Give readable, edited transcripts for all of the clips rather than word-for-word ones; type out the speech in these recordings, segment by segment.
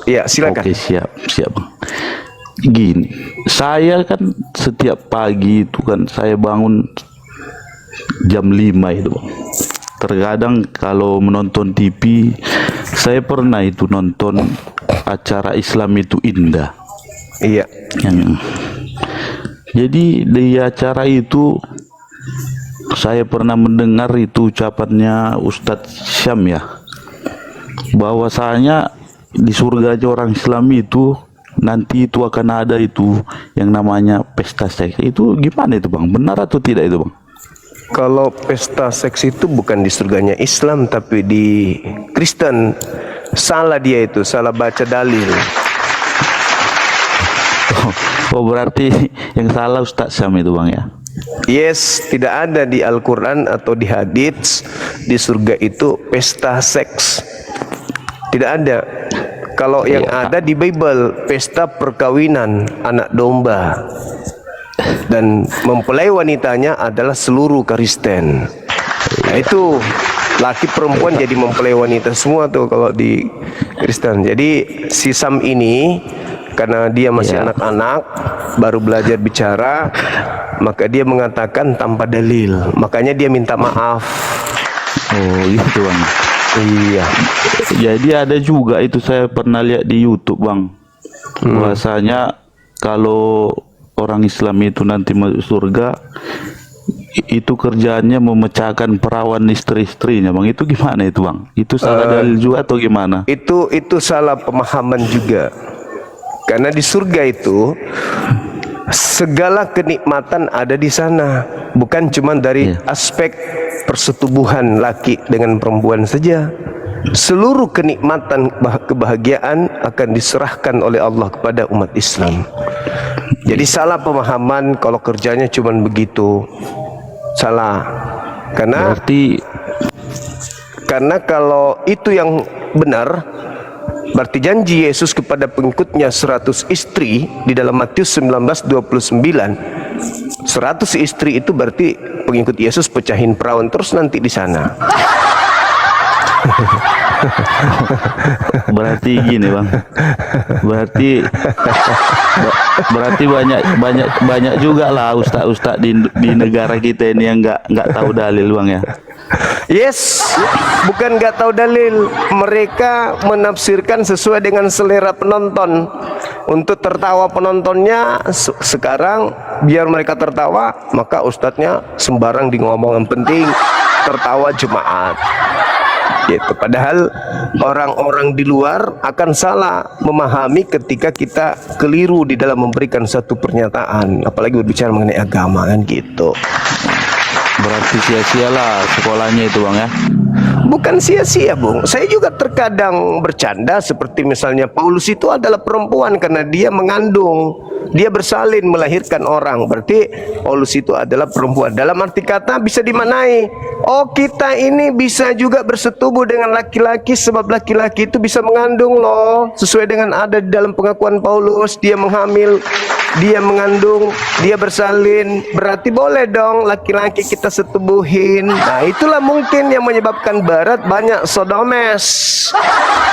Ya, silakan. Oke, siap, siap Bang. Gini, saya kan setiap pagi itu kan saya bangun jam 5 itu Bang. Terkadang kalau menonton TV, saya pernah itu nonton acara Islam itu indah. Iya. Jadi di acara itu saya pernah mendengar itu ucapannya Ustadz Syam ya, bahwasanya di surga aja orang Islam itu nanti itu akan ada itu yang namanya pesta seks. Itu gimana itu Bang? Benar atau tidak itu Bang? Kalau pesta seks itu bukan di surganya Islam tapi di Kristen. Salah dia itu, salah baca dalil. Oh berarti yang salah Ustadz Syam itu Bang ya? Yes, tidak ada di Al-Quran atau di hadits di surga itu pesta seks. Tidak ada. Kalau yang ada di Bible, pesta perkawinan anak domba. Dan mempelai wanitanya adalah seluruh Kristen. Nah itu laki perempuan jadi mempelai wanita semua tuh kalau di Kristen. Jadi si Sam ini karena dia masih anak-anak, baru belajar bicara, maka dia mengatakan tanpa dalil. Makanya dia minta maaf. Oh gitu Bang. Iya. Jadi ada juga itu saya pernah lihat di YouTube Bang, bahwasanya kalau orang Islam itu nanti masuk surga, itu kerjaannya memecahkan perawan istri-istrinya Bang. Itu gimana itu Bang? Itu salah dalil juga atau gimana? Itu salah pemahaman juga. Karena di surga itu segala kenikmatan ada di sana, bukan cuma dari aspek persetubuhan laki dengan perempuan saja. Seluruh kenikmatan kebahagiaan akan diserahkan oleh Allah kepada umat Islam. Jadi salah pemahaman kalau kerjanya cuma begitu. Salah. Karena kalau itu yang benar, berarti janji Yesus kepada pengikutnya 100 istri di dalam Matius 19:29. 100 istri itu berarti pengikut Yesus pecahin perawan terus nanti di sana. Berarti gini Bang. Berarti banyak juga lah ustaz di negara kita ini yang nggak tahu dalil Bang ya. Yes, bukan nggak tahu dalil, mereka menafsirkan sesuai dengan selera penonton. Untuk tertawa penontonnya sekarang biar mereka tertawa, maka ustadznya sembarang di ngomong, yang penting tertawa jemaat. Gitu. Padahal orang-orang di luar akan salah memahami ketika kita keliru di dalam memberikan satu pernyataan, apalagi berbicara mengenai agama kan gitu. Berarti sia-sialah sekolahnya itu Bang ya. Bukan sia-sia Bung, saya juga terkadang bercanda seperti misalnya Paulus itu adalah perempuan karena dia mengandung, dia bersalin melahirkan orang, berarti Paulus itu adalah perempuan. Dalam arti kata bisa dimaknai, oh kita ini bisa juga bersetubuh dengan laki-laki sebab laki-laki itu bisa mengandung loh, sesuai dengan ada di dalam pengakuan Paulus, dia menghamil, dia mengandung, dia bersalin, berarti boleh dong laki-laki kita setubuhin. Nah itulah mungkin yang menyebabkan barat banyak sodomes.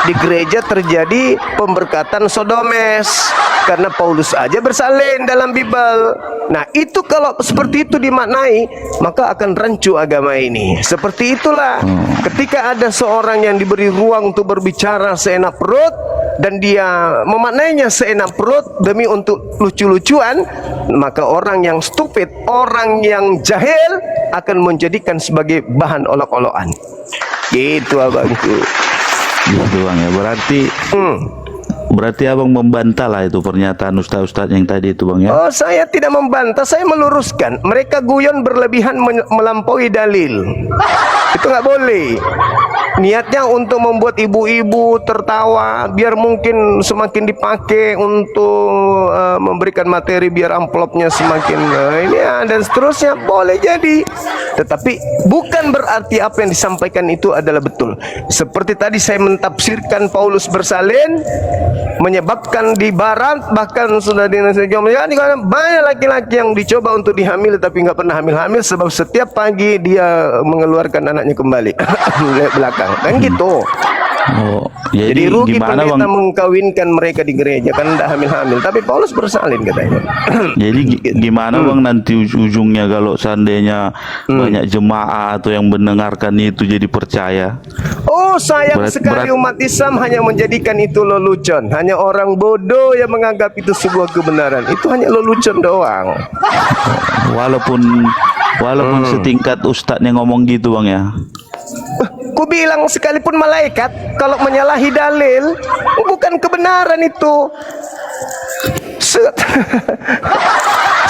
Di gereja terjadi pemberkatan sodomes karena Paulus aja bersalin dalam Bible. Nah itu kalau seperti itu dimaknai, maka akan rancu agama ini. Seperti itulah ketika ada seorang yang diberi ruang untuk berbicara seenak perut dan dia memaknainya seenak perut demi untuk lucu-lucuan, maka orang yang stupid, orang yang jahil akan menjadikan sebagai bahan olok-olokan. Gitu abangku. Gitu Bang ya. Berarti abang membantah lah itu pernyataan ustaz-ustaz yang tadi itu Bang ya. Oh saya tidak membantah, saya meluruskan. Mereka guyon berlebihan melampaui dalil. Itu nggak boleh. Niatnya untuk membuat ibu-ibu tertawa biar mungkin semakin dipakai untuk memberikan materi biar amplopnya semakin ini dan seterusnya, boleh jadi. Tetapi bukan berarti apa yang disampaikan itu adalah betul. Seperti tadi saya mentafsirkan Paulus bersalin menyebabkan di barat bahkan sudah banyak laki-laki yang dicoba untuk dihamil tapi nggak pernah hamil-hamil sebab setiap pagi dia mengeluarkan anaknya kembali belakang kan gitu. Oh, Jadi rugi gimana pendeta bang? mengkawinkan mereka di gereja kan tidak hamil-hamil. Tapi Paulus bersalin katanya. Jadi gimana bang nanti ujungnya kalau seandainya banyak jemaah atau yang mendengarkan itu jadi percaya? Oh sayang sekali umat Islam hanya menjadikan itu lelucon. Hanya orang bodoh yang menganggap itu sebuah kebenaran. Itu hanya lelucon doang. Walaupun setingkat ustadznya ngomong gitu bang ya. Ku bilang sekalipun malaikat kalau menyalahi dalil bukan kebenaran itu.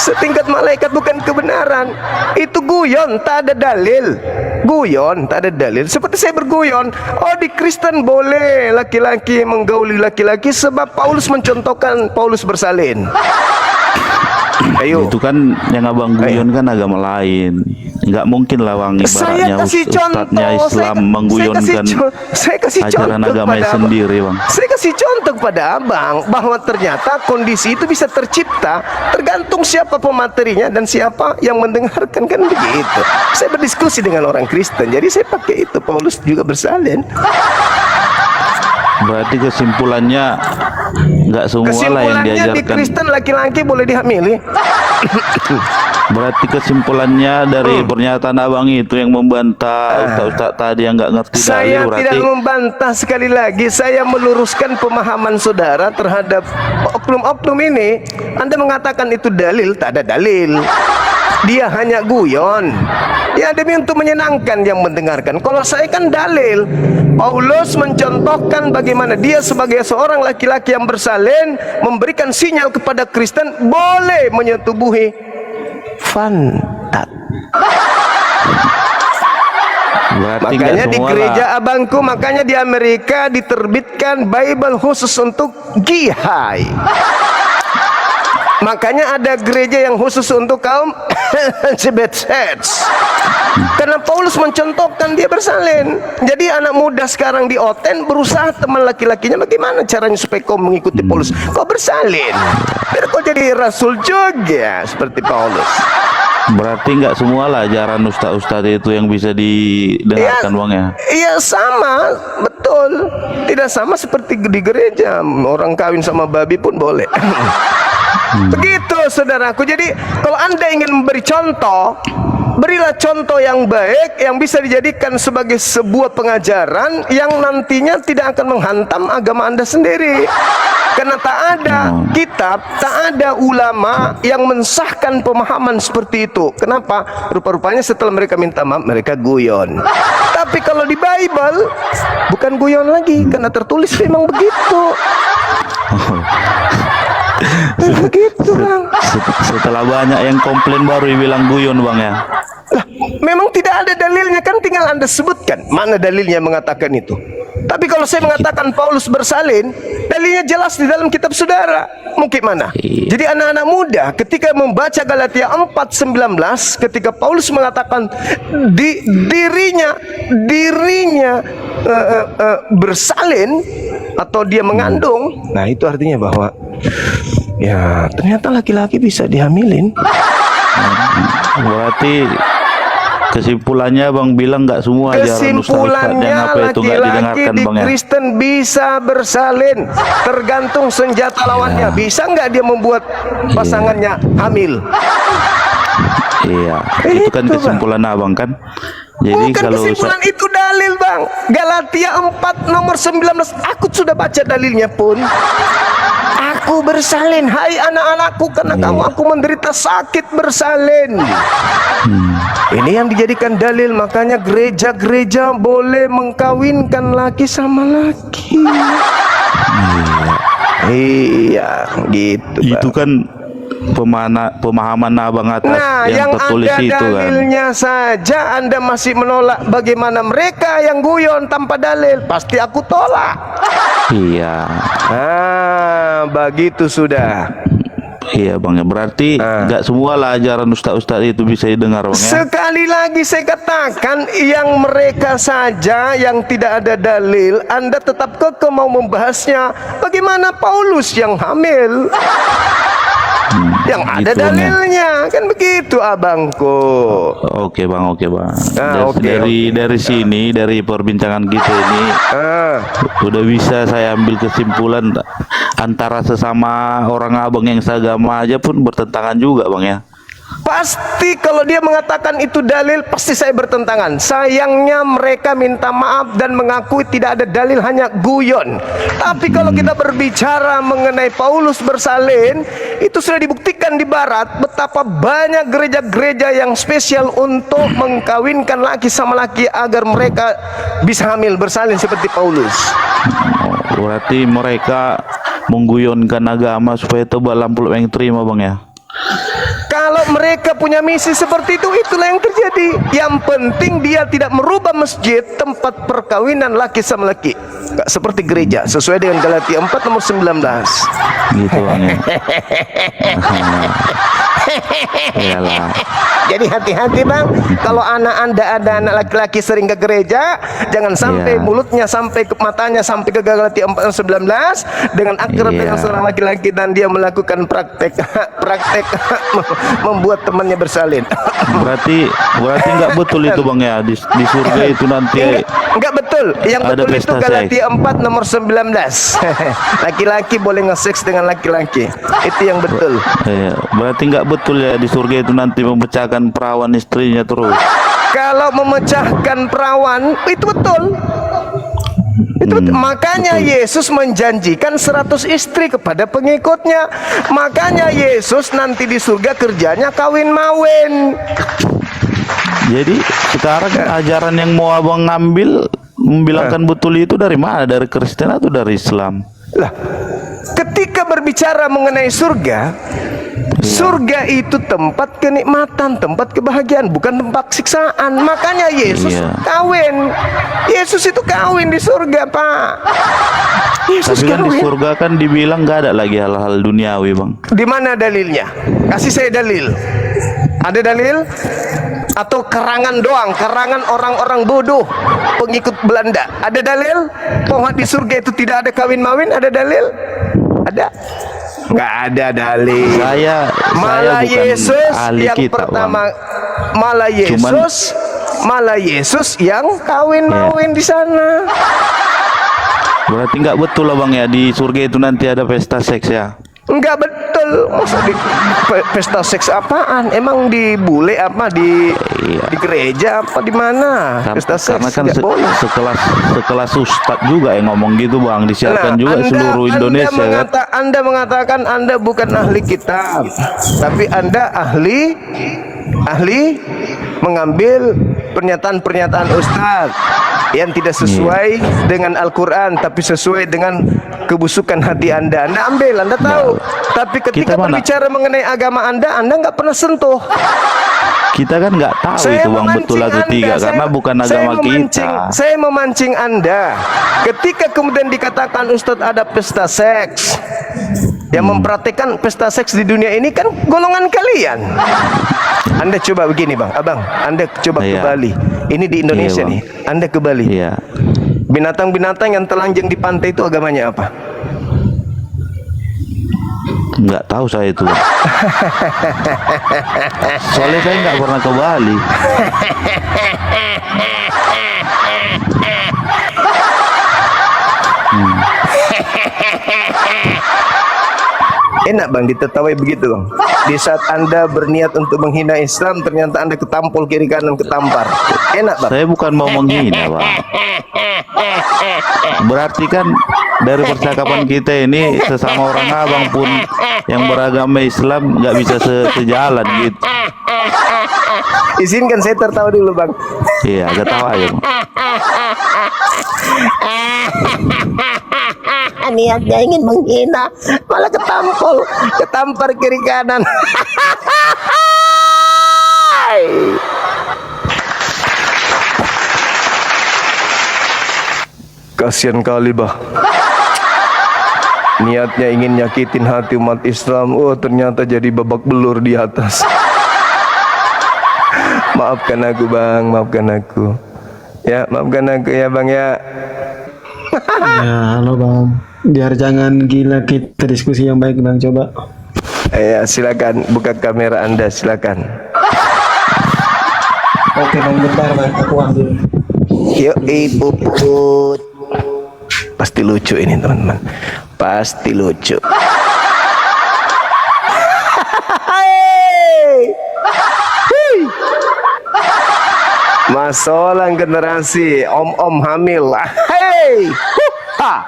Setingkat malaikat bukan kebenaran. Itu guyon, tak ada dalil. Guyon, tak ada dalil. Seperti saya berguyon, oh di Kristen boleh laki-laki menggauli laki-laki sebab Paulus mencontohkan Paulus bersalin. Ayo. Itu kan yang abang guyon kan agama lain. Nggak mungkin lah bang ibaratnya ustadznya Islam mengguyonkan ajaran agamanya sendiri bang. Saya kasih contoh pada abang bahwa ternyata kondisi itu bisa tercipta tergantung siapa pematerinya dan siapa yang mendengarkan kan begitu. Saya berdiskusi dengan orang Kristen, jadi saya pakai itu. Paulus juga bersalin. Berarti kesimpulannya nggak semua lah yang diajarkan. Di Kristen laki-laki boleh dihamili. Berarti kesimpulannya dari pernyataan abang itu yang membantah ustaz tadi yang nggak ngerti dalil. Saya berarti tidak membantah, sekali lagi saya meluruskan pemahaman saudara terhadap oknum-oknum ini. Anda mengatakan itu dalil, tak ada dalil. Dia hanya guyon. Ya demi untuk menyenangkan yang mendengarkan. Kalau saya kan dalil. Paulus mencontohkan bagaimana dia sebagai seorang laki-laki yang bersalin memberikan sinyal kepada Kristen boleh menyetubuhi pantat. Makanya di gereja abangku, makanya di Amerika diterbitkan Bible khusus untuk gihai. Makanya ada gereja yang khusus untuk kaum LGBT. Karena Paulus mencontohkan dia bersalin. Jadi anak muda sekarang di Oten berusaha teman laki-lakinya bagaimana caranya supaya kau mengikuti Paulus. Kau bersalin biar kau jadi rasul juga seperti Paulus. berarti nggak semua lah ajaran ustadz-ustadz itu yang bisa didengarkan bang ya? Iya sama, betul. Tidak sama seperti di gereja. Orang kawin sama babi pun boleh. Begitu saudaraku. Jadi kalau Anda ingin memberi contoh, berilah contoh yang baik yang bisa dijadikan sebagai sebuah pengajaran yang nantinya tidak akan menghantam agama Anda sendiri. Karena tak ada kitab, tak ada ulama yang mensahkan pemahaman seperti itu. Kenapa? Rupa-rupanya setelah mereka minta maaf, mereka guyon. Tapi kalau di Bible bukan guyon lagi, karena tertulis memang begitu. Begitu bang. Setelah banyak yang komplain baru dibilang guyon bang ya. Lah, memang tidak ada dalilnya, kan tinggal Anda sebutkan mana dalilnya mengatakan itu. Tapi kalau saya mengatakan Paulus bersalin, dalilnya jelas di dalam kitab saudara. Mungkin mana? Jadi anak-anak muda ketika membaca Galatia 4:19, ketika Paulus mengatakan dirinya bersalin atau dia mengandung, nah itu artinya bahwa ya ternyata laki-laki bisa dihamilin. Berarti kesimpulannya bang bilang nggak semua ajaran ustadz yang apa itu nggak didengarkan di bang ya? Kristen bisa bersalin, tergantung senjata lawannya. Bisa nggak dia membuat pasangannya hamil? Iya, itu kan kesimpulan abang kan. Jadi bukan kalau kesimpulan, itu dalil bang. Galatia 4 nomor 19. Aku sudah baca dalilnya pun. Aku bersalin, hai anak-anakku, karena kamu aku menderita sakit bersalin. Ini yang dijadikan dalil. Makanya gereja-gereja boleh mengkawinkan laki sama laki. Iya, gitu. itu kan pemahaman abang atas yang tertulis itu kan. Dalilnya saja Anda masih menolak. Bagaimana mereka yang guyon tanpa dalil? Pasti aku tolak. Iya. Begitu sudah. Iya bang ya, berarti nggak semua lah ajaran ustadz-ustadz itu bisa didengar bang ya. Sekali lagi saya katakan, yang mereka saja yang tidak ada dalil, Anda tetap kekeh mau membahasnya. Bagaimana Paulus yang hamil? Yang ada gitu, Bang, ya. dalilnya, kan begitu abangku. Oke bang, oke bang. Ah, oke, Dari sini, dari perbincangan kita ini, Ah, udah bisa saya ambil kesimpulan antara sesama orang abang yang seagama aja pun bertentangan juga bang ya. pasti kalau dia mengatakan itu dalil, pasti saya bertentangan. Sayangnya mereka minta maaf dan mengakui tidak ada dalil, hanya guyon. Tapi kalau kita berbicara mengenai Paulus bersalin, itu sudah dibuktikan di barat betapa banyak gereja-gereja yang spesial untuk mengkawinkan laki sama laki agar mereka bisa hamil bersalin seperti Paulus. Berarti mereka mengguyonkan agama supaya tebal lampul yang terima bang ya. Kalau mereka punya misi seperti itu, itulah yang terjadi. Yang penting dia tidak merubah masjid tempat perkawinan laki sama laki, nggak seperti gereja, sesuai dengan Galatia 4 nomor 19. Gitu bang ya. Iyalah. Jadi hati-hati bang, kalau anak anda ada anak laki-laki sering ke gereja, jangan sampai Iya. mulutnya sampai ke matanya sampai ke Galatia 4 nomor 19 dengan akrab dengan Iya. seorang laki-laki dan dia melakukan praktek membuat temannya bersalin. Berarti nggak betul itu bang ya, di surga itu nanti Enggak betul. Yang ada betul itu pesta Galatia 4 nomor 19. Laki-laki boleh nge-seks dengan laki-laki. Itu yang betul. berarti nggak betul ya di surga itu nanti memecahkan perawan istrinya terus. Kalau memecahkan perawan itu betul. Itu betul. Makanya Yesus menjanjikan 100 istri kepada pengikutnya. Makanya Yesus nanti di surga kerjanya kawin-mawin. Jadi sekarang ajaran yang mau abang ngambil membilangkan betul itu dari mana? Dari Kristen atau dari Islam? Lah, ketika berbicara mengenai surga, surga itu tempat kenikmatan, tempat kebahagiaan, bukan tempat siksaan. Makanya Yesus kawin. Yesus itu kawin di surga, Pak. Yesus Tapi kan di kawin. surga kan dibilang gak ada lagi hal-hal duniawi bang. Di mana dalilnya? Kasih saya dalil. Ada dalil? Atau karangan doang, karangan orang-orang bodoh pengikut Belanda? Ada dalil bahwa di surga itu tidak ada kawin-mawin? Ada dalil? Ada? Nggak ada dalil. Malah bukan Yesus ahli yang kitab, pertama, Bang. malah Yesus yang kawin-mawin di sana. Berarti nggak betul lah bang ya, di surga itu nanti ada pesta seks ya? Enggak betul. Masa di pesta seks apaan? Emang di bule apa di gereja apa di mana? Pesta seks Karena kan nggak boleh. sekelas ustadz juga yang ngomong gitu bang, disiarkan juga seluruh Indonesia kan? Anda mengatakan Anda bukan ahli kitab, tapi Anda ahli mengambil pernyataan-pernyataan ustadz yang tidak sesuai dengan Al-Quran, tapi sesuai dengan kebusukan hati Anda. Anda ambil, Anda tahu. Tapi ketika Kita mana? berbicara mengenai agama Anda nggak pernah sentuh. Kita kan nggak tahu itu bang betul atau tidak, karena bukan agama kita. Saya memancing Anda. Ketika kemudian dikatakan Ustadz ada pesta seks, yang mempraktekkan pesta seks di dunia ini kan golongan kalian. Anda coba begini bang, abang, Anda coba ke Iya. Bali. Ini di Indonesia Iya, Bang. nih. Anda ke Bali. Iya. Binatang-binatang yang telanjang di pantai itu agamanya apa? Nggak tahu saya itu bang. Soalnya saya nggak pernah ke Bali. Enak bang ditertawai begitu bang. Di saat Anda berniat untuk menghina Islam, ternyata Anda ketampol kiri kanan, ketampar. Enak bang. Saya bukan mau menghina bang. Berarti kan dari percakapan kita ini sesama orang abang pun yang beragama Islam nggak bisa sejalan gitu. Izinkan saya tertawa dulu bang. Iya, ketawa aja bang. Niatnya ingin menghina, malah ketampar kiri kanan. Kasihan kali bah. Niatnya ingin nyakitin hati umat Islam, oh ternyata jadi babak belur di atas. Maafkan aku bang, maafkan aku. Ya, maafkan aku ya bang ya. Ya, halo bang. Biar jangan gila, kita diskusi yang baik bang, coba. Ya, silakan buka kamera Anda, silakan. Oke bang, bentar bang, aku ambil. Yuk, Puput. Pasti lucu ini teman-teman. Pasti lucu. Masalah generasi om-om hamil. Hei. Ha.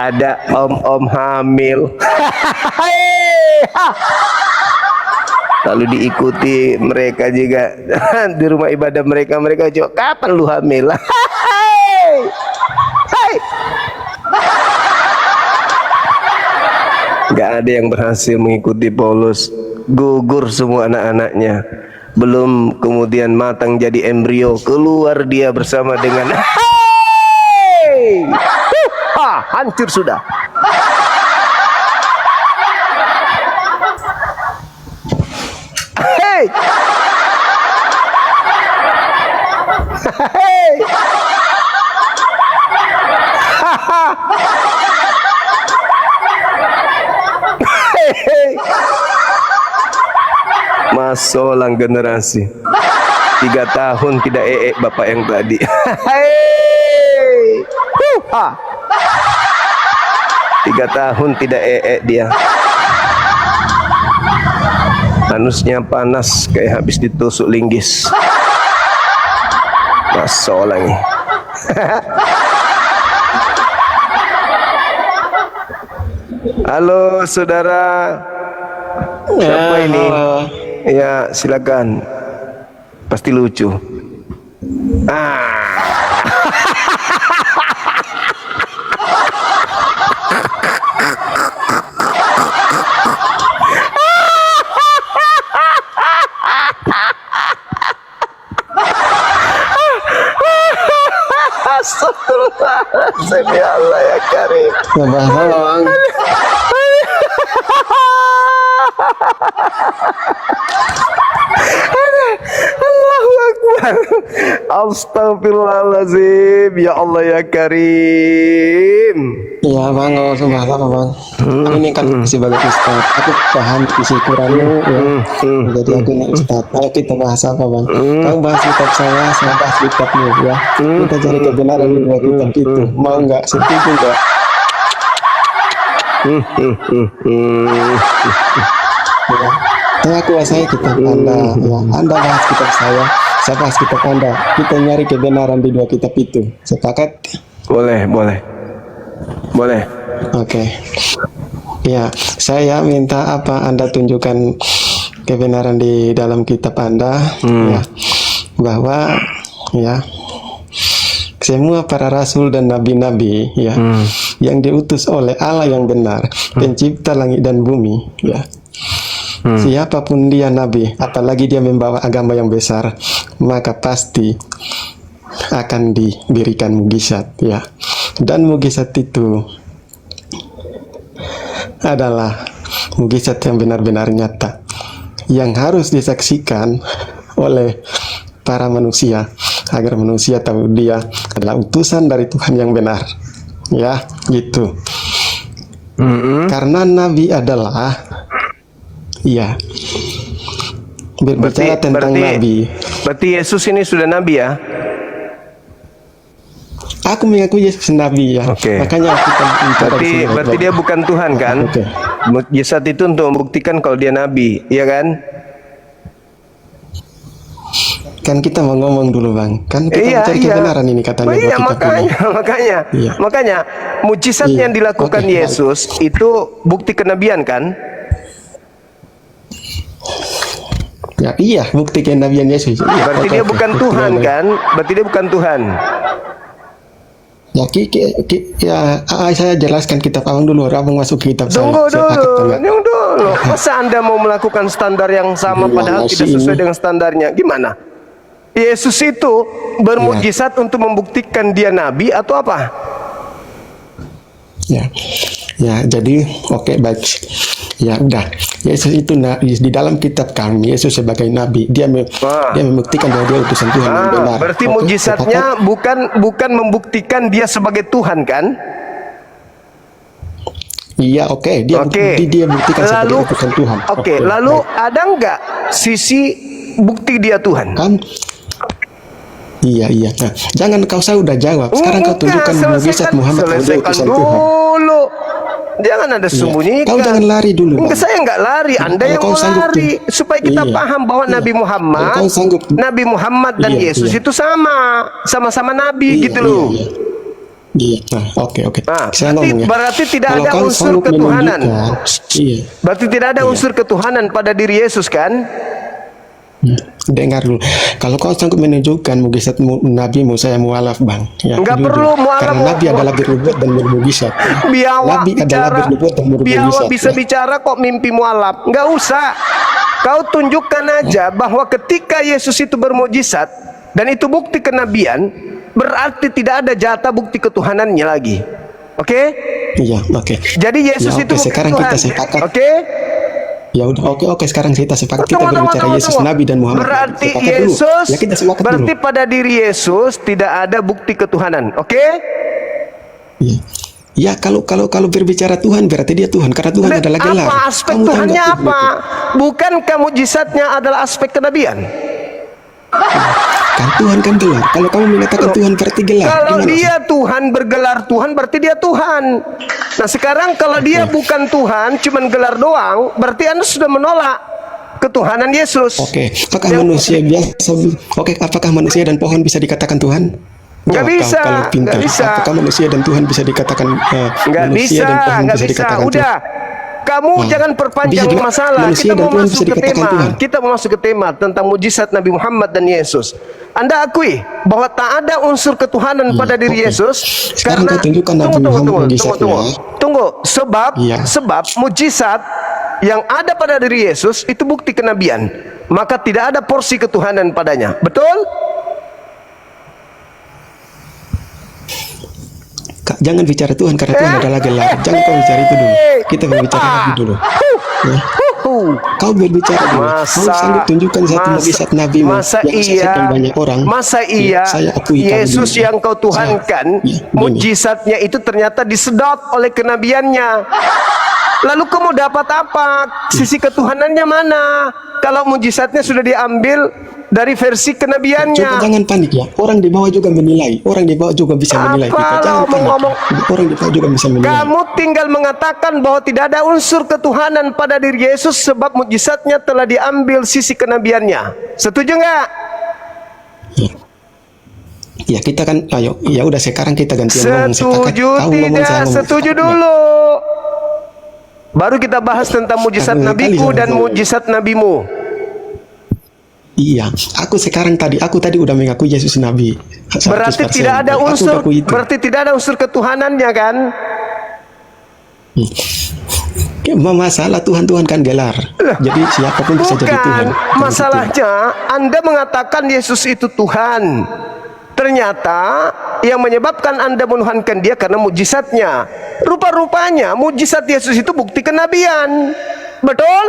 Ada om-om hamil. Hei. Ha. Lalu diikuti mereka juga di rumah ibadah mereka juga, kapan lu hamil? Hei. Hei. Gak ada yang berhasil mengikuti Paulus. Gugur semua anak-anaknya. Belum kemudian matang jadi embrio, keluar dia bersama dengan hey! Hancur sudah. Hey! Hey! Hey! Masolang generasi 3 tahun tidak bapak yang tadi. Hey! 3 tahun tidak dia. Anusnya panas kayak habis ditusuk linggis. Masolang. Halo saudara. Siapa ini? Halo. Ya, silakan. Pasti lucu. Astagfirullahaladzim, ya Allah ya Karim. Gak bahasa bang. Allahu Akbar. Astagfirullahaladzim, ya Allah ya Karim. Iya bang, gak usah bahasa apa bang. Aku ini kan sebagai ustad, aku paham isi Quranmu ya. Jadi aku ini ustad. Ayo kita bahas apa bang? Kau bahas kitab saya bahas kitabmu ya. Kita cari kebenaran di dua kitab itu. Mau nggak? Setuju nggak? Ya. Saya kuasai kitab Anda ya. Anda bahas kitab saya bahas kitab Anda. Kita nyari kebenaran di dua kitab itu. Sepakat? Boleh. Oke. Ya, saya minta apa Anda tunjukkan kebenaran di dalam kitab Anda ya, bahwa ya semua para rasul dan nabi-nabi ya yang diutus oleh Allah yang benar, pencipta langit dan bumi ya. Siapapun dia nabi, apalagi dia membawa agama yang besar, maka pasti akan diberikan mukjizat ya. Dan mukjizat itu adalah mukjizat yang benar-benar nyata, yang harus disaksikan oleh para manusia agar manusia tahu dia adalah utusan dari Tuhan yang benar ya, gitu. Karena nabi adalah ya berbicara tentang nabi. Berarti Yesus ini sudah nabi ya? Aku mengaku Yesus nabi ya. Makanya aku berarti dia bukan Tuhan kan? Mukjizat itu untuk membuktikan kalau dia nabi, iya kan? Kan kita mau ngomong dulu bang, kan kita mencari kebenaran ini katanya. Iya, makanya mukjizat yang dilakukan Yesus itu bukti kenabian kan? Ya iya, bukti kenabian Yesus. Iya, berarti dia bukan Tuhan kan? Berarti dia bukan Tuhan. Ya, saya jelaskan kitab abang dulu. Abang masuk kitab Tunggu dulu. Masa Anda mau melakukan standar yang sama padahal tidak sesuai dengan standarnya? Gimana? Yesus itu bermukjizat untuk membuktikan dia nabi atau apa? Ya, jadi oke, baik. Ya udah, Yesus itu di dalam kitab kami, Yesus sebagai nabi, dia membuktikan bahwa dia utusan Tuhan yang benar. Berarti mukjizatnya bukan membuktikan dia sebagai Tuhan kan? Iya, oke. Dia buktikan sebagai Lalu, utusan Tuhan. oke. Lalu baik. ada nggak sisi bukti dia Tuhan? Kan iya. Nah, jangan kau saya udah jawab. Sekarang kau tunjukkan mukjizat Muhammad sebagai selesaikan utusan Tuhan. dulu. Jangan ada sembunyikan. Kau jangan lari dulu, Bang. Enggak, saya nggak lari. Anda Kalau yang kau sanggup lari supaya kita Iya. paham bahwa Iya. Nabi Muhammad, Kalau kau sanggup- Nabi Muhammad dan Iya, Yesus iya. itu sama-sama Nabi gitu loh. Iya. Nah, oke. Nah, Saya ngomong ya. berarti tidak Kalau ada kau unsur sanggup ketuhanan. menunjukkan- Iya. Berarti tidak ada unsur ketuhanan pada diri Yesus kan? Dengar dulu. Kalau kau sanggup menunjukkan mukjizat Nabi Musa yang mualaf, Bang. Ya, Enggak jujur. perlu mualaf. Karena Nabi adalah bernubuat dan bermukjizat. Biawa Nabi adalah bicara, bernubuat dan biawa bermukjizat. bisa ya. bicara kok mimpi mualaf. Nggak usah. Kau tunjukkan aja bahwa ketika Yesus itu bermukjizat dan itu bukti kenabian, berarti tidak ada jatah bukti ketuhanannya lagi. Oke? Iya, oke. Jadi Yesus Ya, itu oke, bukti sekarang Tuhan. kita sepakat. Oke? Ya udah, oke. Sekarang kita sepakat. Kita Tunggu, berbicara Yesus, tunggu. Nabi dan Muhammad. Berarti Sepakat dulu. Yesus, Ya, kita sepakat berarti dulu. pada diri Yesus tidak ada bukti ketuhanan. Oke? Iya. Ya, kalau berbicara Tuhan berarti dia Tuhan karena Tuhan adalah gelar. Apa aspek Kamu Tuhannya tanggap apa? itu. Bukankah mujizatnya adalah aspek kenabian? Kan Tuhan kan gelar. Kalau kamu mengatakan Tuhan berarti gelar. Kalau Gimana? dia Tuhan bergelar Tuhan berarti dia Tuhan. Nah sekarang kalau dia bukan Tuhan cuman gelar doang, berarti Anda sudah menolak ketuhanan Yesus. Oke, apakah manusia biasa? Oke, apakah manusia dan pohon bisa dikatakan Tuhan? Nggak Jawab bisa, kalau pintar. nggak bisa. Apakah manusia dan Tuhan bisa dikatakan Nggak manusia bisa, dan pohon nggak bisa bisa. dikatakan Udah, kamu Nah, jangan perpanjang bisa juga masalah. manusia Kita dan mau Tuhan masuk bisa ke dikatakan tema. Tuhan. Kita mau masuk ke tema tentang mujizat Nabi Muhammad dan Yesus. Anda akui bahwa tak ada unsur ketuhanan pada diri oke. Yesus. Sekarang kau tunjukkan Nabi Muhammad mujizatnya. Tunggu. Sebab Iya. mujizat yang ada pada diri Yesus itu bukti kenabian. Maka tidak ada porsi ketuhanan padanya. Betul? Jangan bicara Tuhan karena Tuhan adalah gelar. Jangan kau bicara itu dulu. Kita berbicara Nabi dulu. Ya. Kau berbicara dulu. Kau sanggup tunjukkan satu mukjizat Nabi masa yang disaksikan banyak orang. Masa Ya, iya saya akui kamu Yesus dulu. yang kau tuhankan, Ya, gini. mujizatnya itu ternyata disedot oleh kenabiannya. Lalu kamu dapat apa? Sisi ketuhanannya mana? Kalau mujizatnya sudah diambil dari versi Coba kenabiannya. jangan panik ya. Orang di bawah juga menilai. Orang di bawah juga bisa menilai Apa kita. Jangan panik. ngomong-ngomong? Orang di bawah juga bisa menilai. Kamu tinggal mengatakan bahwa tidak ada unsur ketuhanan pada diri Yesus sebab mujizatnya telah diambil sisi kenabiannya. Setuju nggak? Ya kita kan, ayo, ya udah sekarang kita gantian ngomong. Setuju Kau ngomong, tidak? saya ngomong. Setuju dulu. Baru kita bahas tentang mujizat Kali nabiku dan sama-sama. mujizat nabimu. Iya, aku tadi udah mengakui Yesus Nabi. 100%. Berarti tidak ada Aku unsur, udah akui itu. berarti tidak ada unsur ketuhanannya kan? Ya, masalah Tuhan kan gelar. Jadi siapapun bisa jadi Tuhan. Bukan, masalahnya Anda mengatakan Yesus itu Tuhan. Ternyata yang menyebabkan Anda menuhankan dia karena mujizatnya. Rupa-rupanya mujizat Yesus itu bukti kenabian. Betul?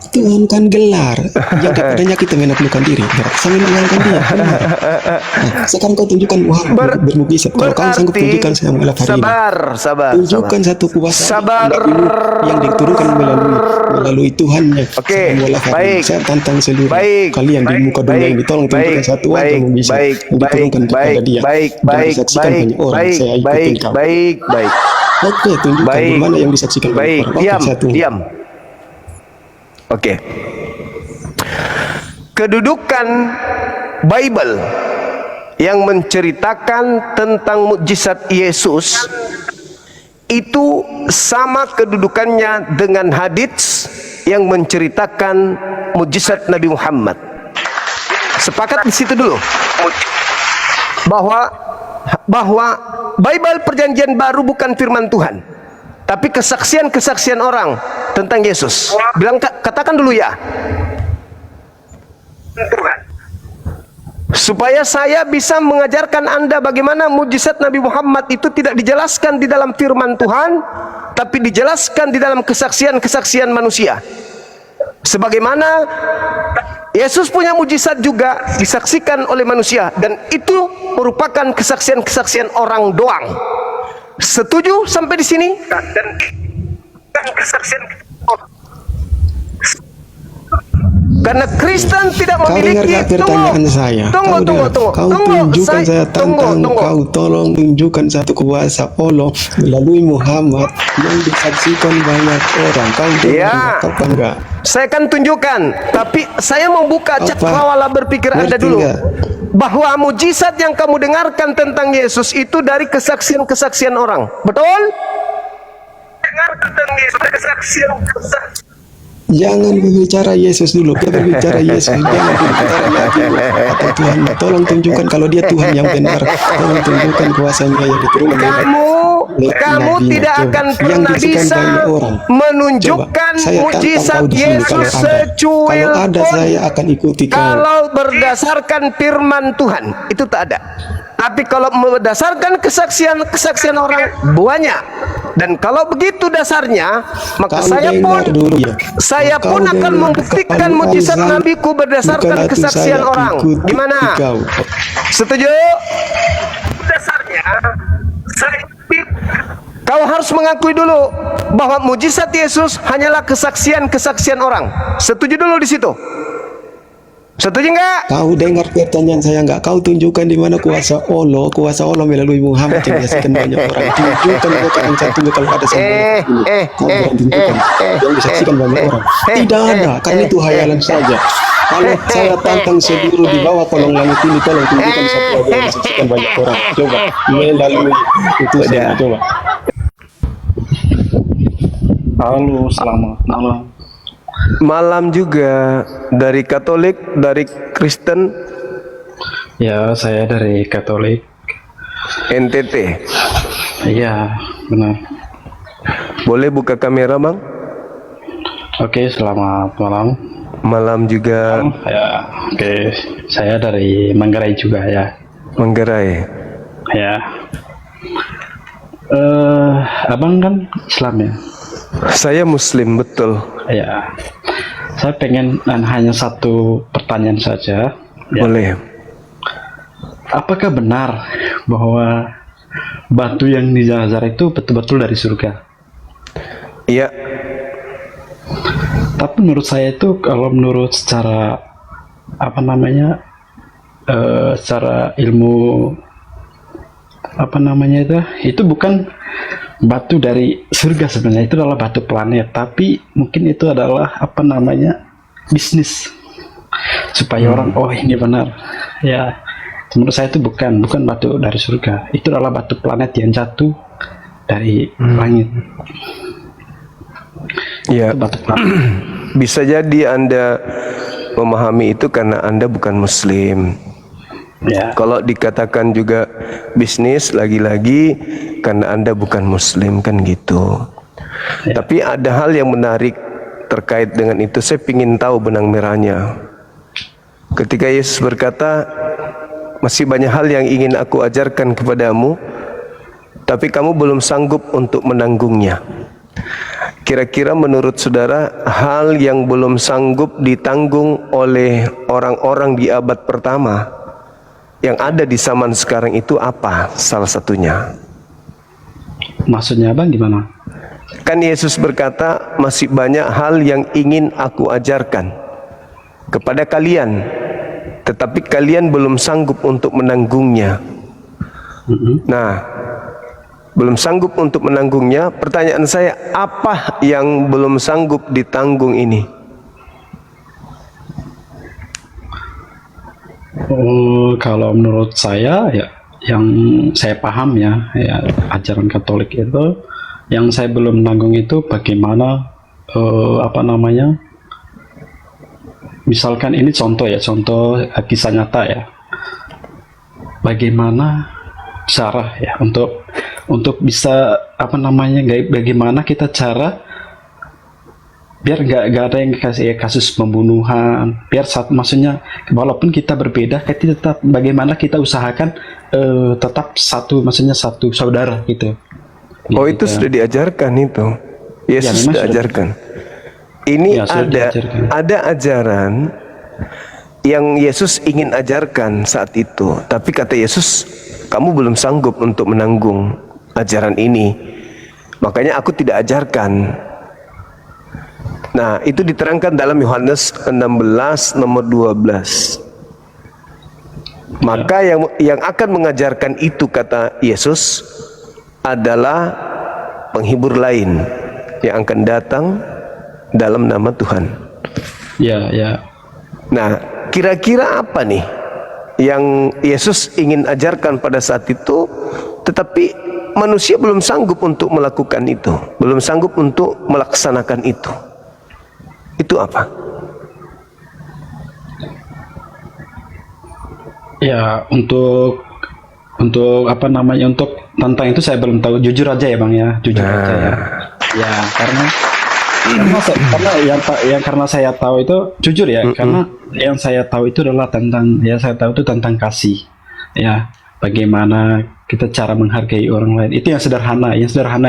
Tuhan kan gelar. Yang daripadanya kita menaklukkan diri. Berarti saya menaklukkan dia. Benar. Nah, sekarang kau tunjukkan bermukjizat. Kalau kau sanggup tunjukkan saya mengelak hari ini. Sabar. Tunjukkan satu kuasa Sabar. yang diturunkan melalui Tuhannya. Oke, Saya mengelak hari ini. baik. Saya tantang seluruh Baik, kalian di muka dunia ini. Tolong tunjukkan satu aja mukjizat yang diturunkan kepada dia. Dan disaksikan banyak orang. Saya ikutin kamu. baik. Oke, tunjukkan Baik. bagaimana yang disaksikan Baik, banyak orang. Oke, saya tunggu. diam. Oke. Kedudukan Bible yang menceritakan tentang mukjizat Yesus itu sama kedudukannya dengan hadits yang menceritakan mukjizat Nabi Muhammad. Sepakat di situ dulu. Bahwa Bible Perjanjian Baru bukan firman Tuhan, tapi kesaksian orang tentang Yesus. Katakan dulu ya. Supaya saya bisa mengajarkan Anda bagaimana mujizat Nabi Muhammad itu tidak dijelaskan di dalam firman Tuhan, tapi dijelaskan di dalam kesaksian manusia. Sebagaimana Yesus punya mujizat juga disaksikan oleh manusia, dan itu merupakan kesaksian orang doang. Setuju sampai di sini? Dan kesaksian, karena Kristen tidak Kau dengar memiliki. gak pertanyaan saya? Tunggu. Kau tunjukkan saya tantang, kau tolong tunjukkan satu kuasa Allah melalui Muhammad yang disaksikan banyak orang. Kau dengar Ya. gak? Kau enggak? Saya akan tunjukkan, tapi saya mau buka Apa? cakrawala berpikir Anda Ngerti dulu. nggak? Bahwa mujizat yang kamu dengarkan tentang Yesus itu dari kesaksian-kesaksian orang. Betul? Dengarkan tentang Yesus dari kesaksian. Jangan berbicara Yesus dulu. Kita berbicara Yesus. Jangan berbicara Nabi atau Tuhan. Tolong tunjukkan kalau dia Tuhan yang benar. Tolong tunjukkan kuasanya yang diturunkan. Kamu Nabi-nya. tidak Coba. akan Yang pernah disekian bisa banyak orang. menunjukkan Coba, saya tantang mujizat kau di sini Yesus kalau ada. secuil Kalau ada pun. saya akan ikuti kau. Kalau berdasarkan firman Tuhan itu tak ada. Tapi kalau berdasarkan kesaksian orang banyak. Dan kalau begitu dasarnya, maka Kau saya pun dengar dulu ya. saya Kau pun akan dengar. membuktikan Kalau mujizat azan, nabiku berdasarkan bukan itu kesaksian saya orang. ikuti Gimana? kau. Setuju? Dasarnya kau harus mengakui dulu bahwa mujizat Yesus hanyalah kesaksian-kesaksian orang. Setuju dulu di situ. Setuju enggak? Kau dengar pertanyaan saya enggak? Kau tunjukkan di mana kuasa Allah melalui Muhammad yang disaksikan banyak orang. Tunjukkan bukan satu kalau ada sama ini. Kau tunjukkan yang disaksikan banyak orang. Tidak ada, karena itu hayalan saja. Kalau saya tantang seluruh di bawah kolong langit ini, tolong tunjukkan satu ada yang disaksikan banyak orang. Coba melalui itu saya coba. Halo, selamat malam. Malam juga. Dari Katolik, dari Kristen, Ya, saya dari Katolik. NTT. Iya, benar. Boleh buka kamera, Bang? Oke, selamat malam. Malam juga. Ya, oke. Saya dari Manggarai juga ya. Manggarai. Ya. Abang kan Islam ya? Saya Muslim, betul. Ya. Saya pengen hanya satu pertanyaan saja. Ya. Boleh. Apakah benar bahwa batu yang di Nazar itu betul-betul dari surga? Iya. Tapi menurut saya itu kalau menurut secara apa namanya secara ilmu apa namanya itu bukan batu dari surga sebenarnya, itu adalah batu planet, tapi mungkin itu adalah apa namanya bisnis supaya orang oh ini benar ya. Menurut saya itu bukan batu dari surga, itu adalah batu planet yang jatuh dari langit. Iya. Itu batu planet. Bisa jadi Anda memahami itu karena Anda bukan Muslim. Ya. Kalau dikatakan juga bisnis, lagi-lagi karena Anda bukan Muslim, kan gitu. Ya. Tapi ada hal yang menarik terkait dengan itu. Saya ingin tahu benang merahnya. Ketika Yesus berkata, masih banyak hal yang ingin aku ajarkan kepadamu, tapi kamu belum sanggup untuk menanggungnya. Kira-kira menurut saudara, hal yang belum sanggup ditanggung oleh orang-orang di abad pertama yang ada di zaman sekarang itu apa salah satunya? Maksudnya Bang gimana? Kan Yesus berkata, masih banyak hal yang ingin aku ajarkan kepada kalian, tetapi kalian belum sanggup untuk menanggungnya. Nah, belum sanggup untuk menanggungnya. Pertanyaan saya, apa yang belum sanggup ditanggung ini? Kalau menurut saya ya, yang saya paham ya ajaran Katolik itu, yang saya belum nanggung itu bagaimana apa namanya, misalkan ini contoh kisah nyata ya, bagaimana cara ya untuk bisa apa namanya, bagaimana kita cara biar nggak ada yang kasih kasus pembunuhan, biar maksudnya walaupun kita berbeda, kita tetap bagaimana kita usahakan tetap satu, maksudnya satu saudara gitu. Oh, itu sudah diajarkan itu. Yesus memang sudah sudah. ajarkan. Ini Ya, sudah diajarkan. ada ajaran yang Yesus ingin ajarkan saat itu, tapi kata Yesus, kamu belum sanggup untuk menanggung ajaran ini. Makanya aku tidak ajarkan. Nah, itu diterangkan dalam Yohanes 16 nomor 12. Maka yang akan mengajarkan itu, kata Yesus, adalah penghibur lain yang akan datang dalam nama Tuhan. Ya, ya. Nah, kira-kira apa nih yang Yesus ingin ajarkan pada saat itu, tetapi manusia belum sanggup untuk melakukan itu, belum sanggup untuk melaksanakan itu. Itu apa? Ya, untuk apa namanya, untuk tentang itu saya belum tahu, jujur aja ya Bang ya, jujur aja ya. Ya, karena karena saya tahu itu jujur ya, karena yang saya tahu itu adalah tentang, ya saya tahu itu tentang kasih. Ya, bagaimana kita cara menghargai orang lain. Itu yang sederhana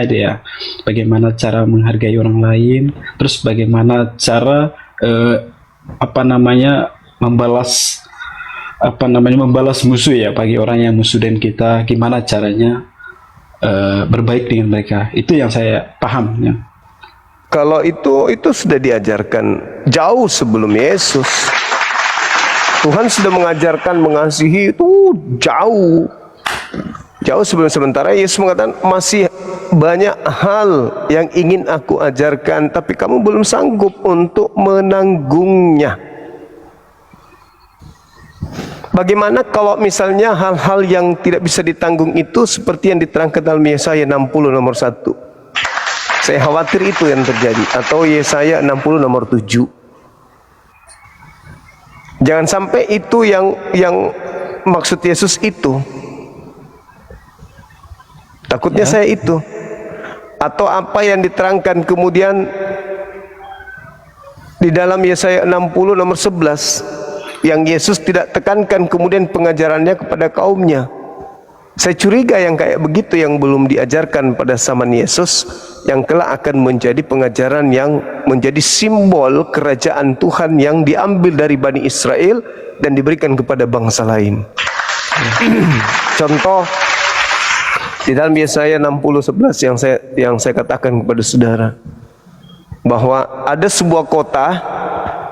itu ya. Bagaimana cara menghargai orang lain, terus bagaimana cara apa namanya membalas musuh ya, bagi orang yang musuh dan kita, gimana caranya berbaik dengan mereka. Itu yang saya paham ya. Kalau itu sudah diajarkan jauh sebelum Yesus. Tuhan sudah mengajarkan mengasihi itu jauh sebelum. Sementara Yesus mengatakan masih banyak hal yang ingin aku ajarkan, tapi kamu belum sanggup untuk menanggungnya. Bagaimana kalau misalnya hal-hal yang tidak bisa ditanggung itu seperti yang diterangkan dalam Yesaya 60 nomor 1. Saya khawatir itu yang terjadi. Atau Yesaya 60 nomor 7. Jangan sampai itu yang maksud Yesus itu. Takutnya saya itu. Atau apa yang diterangkan kemudian di dalam Yesaya 60 nomor 11, yang Yesus tidak tekankan kemudian pengajarannya kepada kaumnya. Saya curiga yang kayak begitu yang belum diajarkan pada zaman Yesus, yang kelak akan menjadi pengajaran yang menjadi simbol kerajaan Tuhan yang diambil dari Bani Israel dan diberikan kepada bangsa lain. Contoh di dalam Yesaya 60:11 yang saya katakan kepada saudara, bahwa ada sebuah kota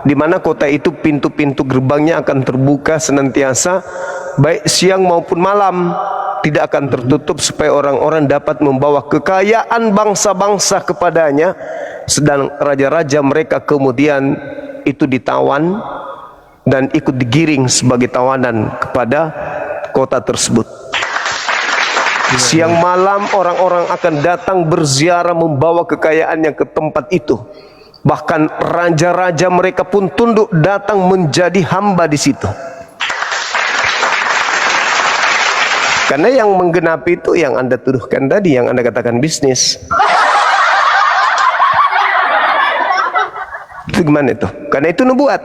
di mana kota itu pintu-pintu gerbangnya akan terbuka senantiasa, baik siang maupun malam, tidak akan tertutup, supaya orang-orang dapat membawa kekayaan bangsa-bangsa kepadanya, sedang raja-raja mereka kemudian itu ditawan dan ikut digiring sebagai tawanan kepada kota tersebut. Siang malam orang-orang akan datang berziarah membawa kekayaannya ke tempat itu. Bahkan raja-raja mereka pun tunduk datang menjadi hamba di situ. Karena yang menggenapi itu yang Anda tuduhkan tadi, yang Anda katakan bisnis. Itu gimana itu? Karena itu nubuat.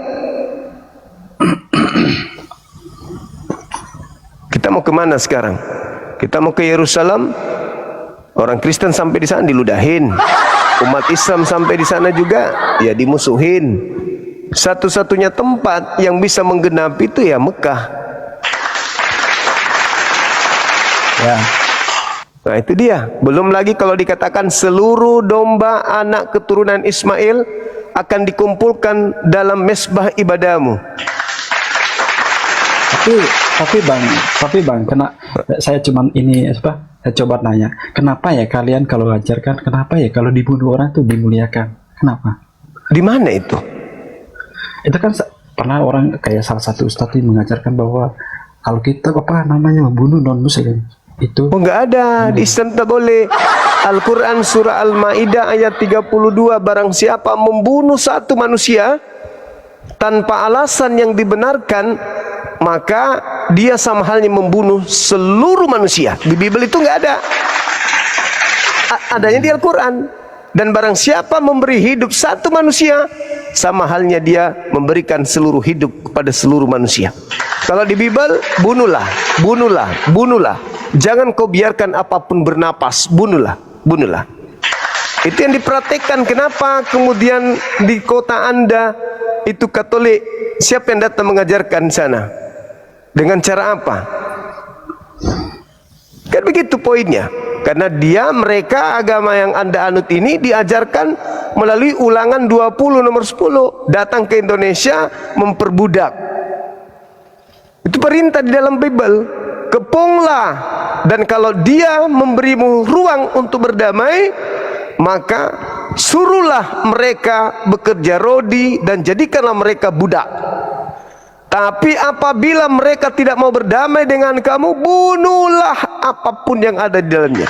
Kita mau kemana sekarang? Kita mau ke Yerusalem. Orang Kristen sampai di sana diludahin. Umat Islam sampai di sana juga ya dimusuhin. Satu-satunya tempat yang bisa menggenapi itu ya Mekah. Ya. Nah itu dia. Belum lagi kalau dikatakan seluruh domba anak keturunan Ismail akan dikumpulkan dalam mesbah ibadahmu. Tapi bang, kena saya cuman ini apa? Saya coba nanya, kenapa ya kalian kalau ajarkan, kenapa ya kalau dibunuh orang tuh dimuliakan? Kenapa? Di mana itu? Itu kan pernah orang kayak salah satu ustadz mengajarkan bahwa kalau kita apa namanya membunuh non muslim itu enggak ada, di Islam tak boleh. Al-Quran surah Al-Ma'idah ayat 32, barang siapa membunuh satu manusia tanpa alasan yang dibenarkan, maka dia sama halnya membunuh seluruh manusia. Di Bible itu enggak ada. Adanya di Al-Quran. Dan barang siapa memberi hidup satu manusia, sama halnya dia memberikan seluruh hidup kepada seluruh manusia. Kalau di Bible, bunuhlah, bunuhlah, bunuhlah. Jangan kau biarkan apapun bernapas, bunuhlah, bunuhlah. Itu yang diperhatikan. Kenapa kemudian di kota Anda itu Katolik, siapa yang datang mengajarkan sana? Dengan cara apa? Kan begitu poinnya. Karena mereka agama yang Anda anut ini diajarkan melalui Ulangan 20 nomor 10, datang ke Indonesia memperbudak. Itu perintah di dalam Bible. Kepunglah, dan kalau dia memberimu ruang untuk berdamai, maka suruhlah mereka bekerja rodi dan jadikanlah mereka budak. Tapi apabila mereka tidak mau berdamai dengan kamu, bunuhlah apapun yang ada di dalamnya.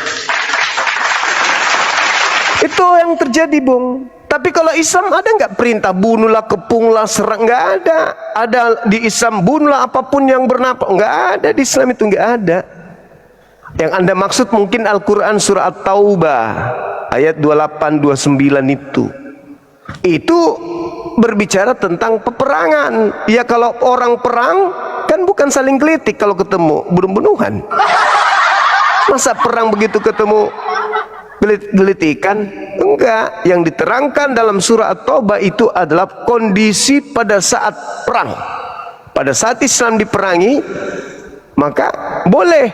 Itu yang terjadi, Bung. Tapi kalau Islam ada nggak perintah bunuhlah, kepunglah, serang? Nggak ada. Ada di Islam bunuhlah apapun yang bernapas? Nggak ada di Islam, itu nggak ada. Yang Anda maksud mungkin Al-Quran surah At-Taubah ayat 28-29 itu. Itu berbicara tentang peperangan. Ya kalau orang perang kan bukan saling gelitik, kalau ketemu bunuh-bunuhan. Masa perang begitu ketemu gelitikan? Enggak. Yang diterangkan dalam surah At-Taubah itu adalah kondisi pada saat perang. Pada saat Islam diperangi, maka boleh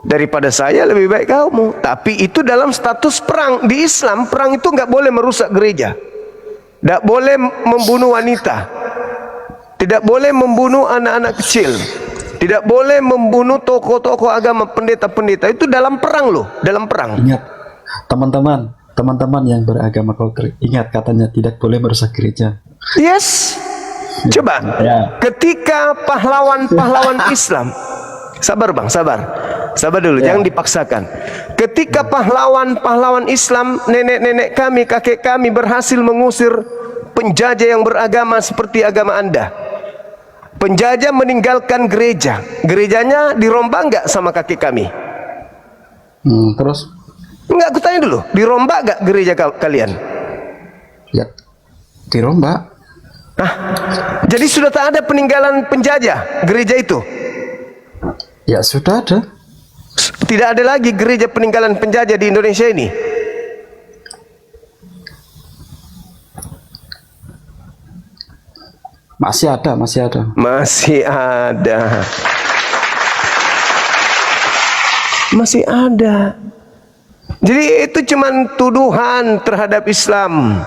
daripada saya lebih baik kamu. Tapi itu dalam status perang. Di Islam perang itu nggak boleh merusak gereja, tidak boleh membunuh wanita, tidak boleh membunuh anak-anak kecil, tidak boleh membunuh tokoh-tokoh agama, pendeta-pendeta. Itu dalam perang loh, dalam perang. Ingat, teman-teman yang beragama Katolik, ingat katanya tidak boleh merusak gereja. Yes. Coba ketika pahlawan-pahlawan Islam, sabar bang, sabar dulu, jangan dipaksakan. Ketika pahlawan-pahlawan Islam, nenek-nenek kami, kakek kami berhasil mengusir penjajah yang beragama seperti agama Anda. Penjajah meninggalkan gerejanya dirombak nggak sama kakek kami? Terus? Enggak, aku tanya dulu, dirombak nggak gereja kalian? Ya, dirombak. Nah, jadi sudah tak ada peninggalan penjajah gereja itu? Ya sudah ada. Tidak ada lagi gereja peninggalan penjajah di Indonesia ini. Masih ada. Masih ada. Jadi itu cuman tuduhan terhadap Islam.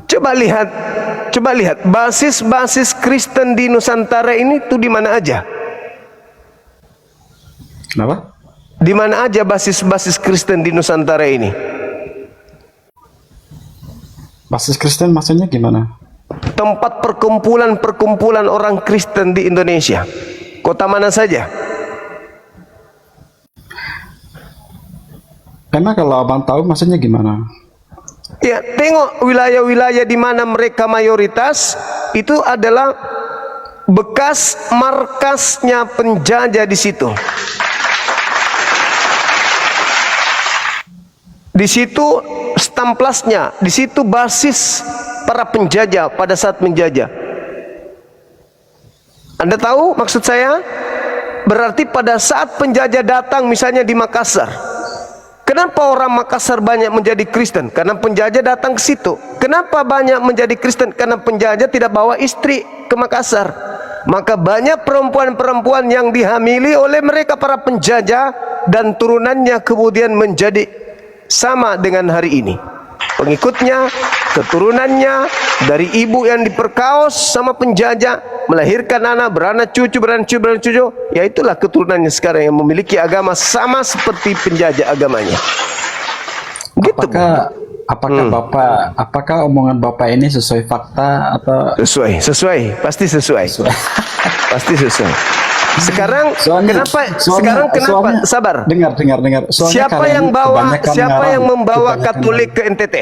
Coba lihat basis Kristen di Nusantara ini tuh di mana aja? Kenapa? Di mana aja basis Kristen di Nusantara ini? Basis Kristen maksudnya gimana? Tempat perkumpulan orang Kristen di Indonesia. Kota mana saja? Karena kalau abang tahu maksudnya gimana? Ya, tengok wilayah-wilayah di mana mereka mayoritas, itu adalah bekas markasnya penjajah di situ. Di situ stamplasnya, di situ basis para penjajah pada saat menjajah. Anda tahu maksud saya? Berarti pada saat penjajah datang misalnya di Makassar, kenapa orang Makassar banyak menjadi Kristen? Karena penjajah datang ke situ. Kenapa banyak menjadi Kristen? Karena penjajah tidak bawa istri ke Makassar. Maka banyak perempuan-perempuan yang dihamili oleh mereka para penjajah dan turunannya kemudian menjadi sama dengan hari ini. Pengikutnya, keturunannya dari ibu yang diperkaos sama penjajah, melahirkan anak, beranak cucu, ya itulah keturunannya sekarang yang memiliki agama sama seperti penjajah agamanya. Gitu. Apakah omongan Bapak ini sesuai fakta atau sesuai, pasti sesuai. Pasti sesuai. Sekarang kenapa sabar. Dengar. Siapa yang membawa Katolik ke NTT?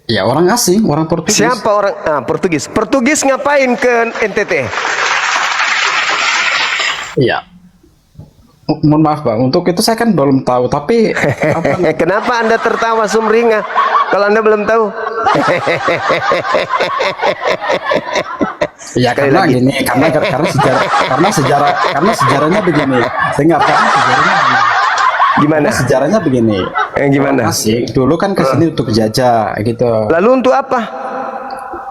Ya orang asing, orang Portugis. Siapa orang Portugis? Portugis ngapain ke NTT? Iya. Mohon maaf Bang, untuk itu saya kan belum tahu, tapi kenapa Anda tertawa sumringah kalau Anda belum tahu? Ya karena gini, karena sejarahnya begini. Dengar, karena sejarahnya begini. Gimana? Sejarahnya begini. Gimana? Asik, dulu kan kesini untuk jajah gitu. Lalu untuk apa?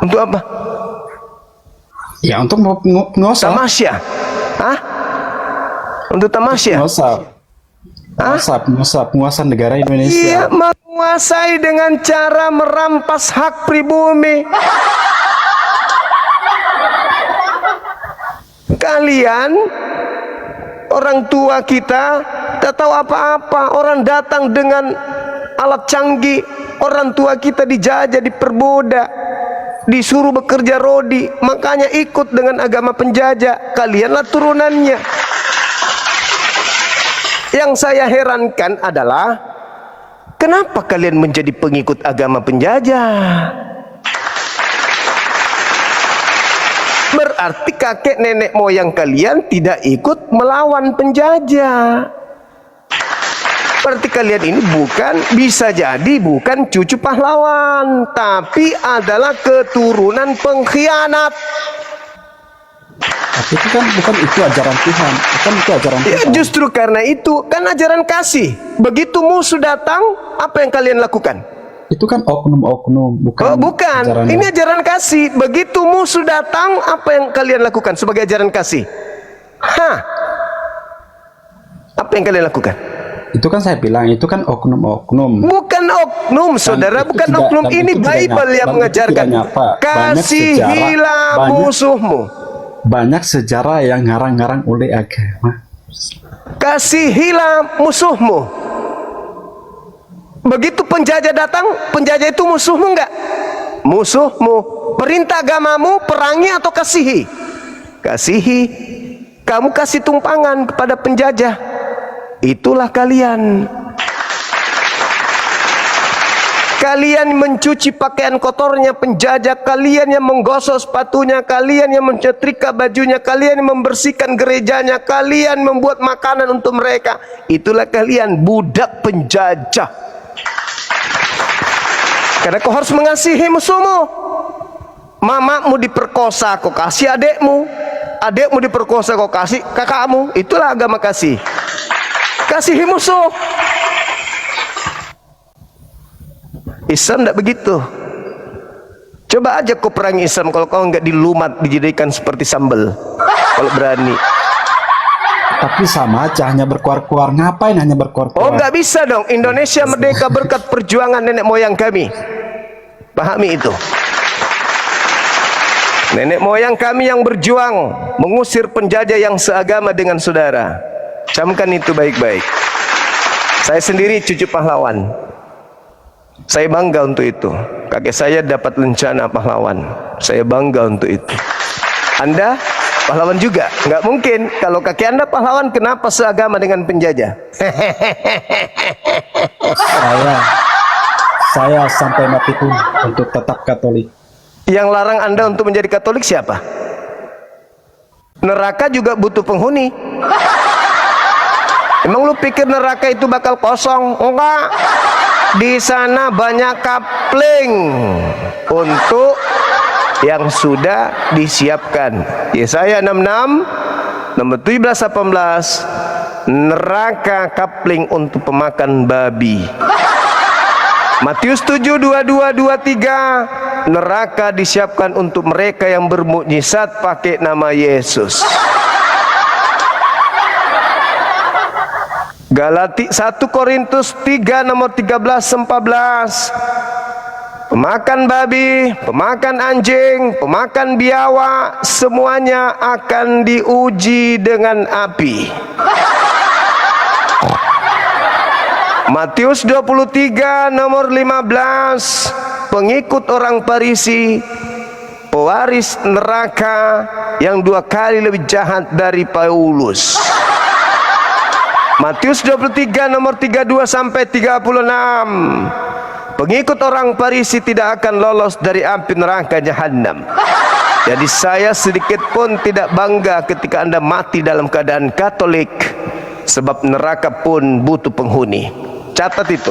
Untuk apa? Ya untuk ngosok. Tamasya? Hah? Untuk tamasya. Penguasa negara Iya, Indonesia. menguasai dengan cara merampas hak pribumi. Kalian orang tua kita tak tahu apa-apa. Orang datang dengan alat canggih. Orang tua kita dijajah, diperbudak, disuruh bekerja rodi. Makanya ikut dengan agama penjajah. Kalianlah turunannya. Yang saya herankan adalah kenapa kalian menjadi pengikut agama penjajah? Berarti kakek nenek moyang kalian tidak ikut melawan penjajah. Berarti kalian ini bisa jadi bukan cucu pahlawan, tapi adalah keturunan pengkhianat. Tapi itu kan bukan itu ajaran Tuhan. Bukan itu ajaran Ya, Tuhan. justru karena itu kan ajaran kasih. Begitu musuh datang, apa yang kalian lakukan? Itu kan oknum-oknum, bukan. Oh, bukan. ajaran Ini ajaran kasih. Begitu musuh datang, apa yang kalian lakukan sebagai ajaran kasih? Hah? Apa yang kalian lakukan? Itu kan saya bilang, itu kan oknum-oknum. Bukan oknum, saudara. itu Bukan tidak- oknum. dan Ini itu tidak Bible nyata. yang Dan itu mengajarkan. tidak nyata. Banyak Kasihilah sejarah, musuhmu. Banyak sejarah yang ngarang-ngarang oleh agama. Kasihilah musuhmu. Begitu penjajah datang, penjajah itu musuhmu enggak? Musuhmu. Perintah agamamu, perangi atau kasihi? Kasihi. Kamu kasih tumpangan kepada penjajah. Itulah kalian. Kalian mencuci pakaian kotornya penjajah, kalian yang menggosok sepatunya, kalian yang mencetrika bajunya, kalian yang membersihkan gerejanya, kalian membuat makanan untuk mereka. Itulah kalian, budak penjajah. Karena kau harus mengasihi musuhmu. Mamamu diperkosa, kau kasih adekmu. Adekmu diperkosa, kau kasih kakakmu. Itulah agama kasih. Kasihi musuh. Islam tidak begitu. Coba aja kau perangi Islam, kalau kau enggak dilumat, dijadikan seperti sambal. Kalau berani. Tapi sama aja, hanya berkuar-kuar. Ngapain hanya berkuar-kuar? Oh, enggak bisa dong. Indonesia merdeka berkat perjuangan nenek moyang kami. Pahami itu. Nenek moyang kami yang berjuang mengusir penjajah yang seagama dengan saudara. Camkan itu baik-baik. Saya sendiri cucu pahlawan. Saya bangga untuk itu. Kakek saya dapat lencana pahlawan. Saya bangga untuk itu. Anda pahlawan juga? Enggak mungkin. Kalau kakek Anda pahlawan, kenapa seagama dengan penjajah? Saya sampai mati pun untuk tetap Katolik. Yang larang Anda untuk menjadi Katolik siapa? Neraka juga butuh penghuni. Emang lu pikir neraka itu bakal kosong? Enggak. Di sana banyak kapling untuk yang sudah disiapkan. Yesaya 66 nomor 17-18, neraka kapling untuk pemakan babi. Matius 7:22-23, neraka disiapkan untuk mereka yang bermukjizat pakai nama Yesus. Galati 1 Korintus 3 nomor 13-14, pemakan babi, pemakan anjing, pemakan biawak, semuanya akan diuji dengan api. Matius 23 nomor 15, pengikut orang Farisi, pewaris neraka yang 2 kali lebih jahat dari Paulus. Matius 23 nomor 32-36, pengikut orang Farisi tidak akan lolos dari api neraka jahanam. Jadi saya sedikit pun tidak bangga ketika Anda mati dalam keadaan Katolik, sebab neraka pun butuh penghuni. Catat itu.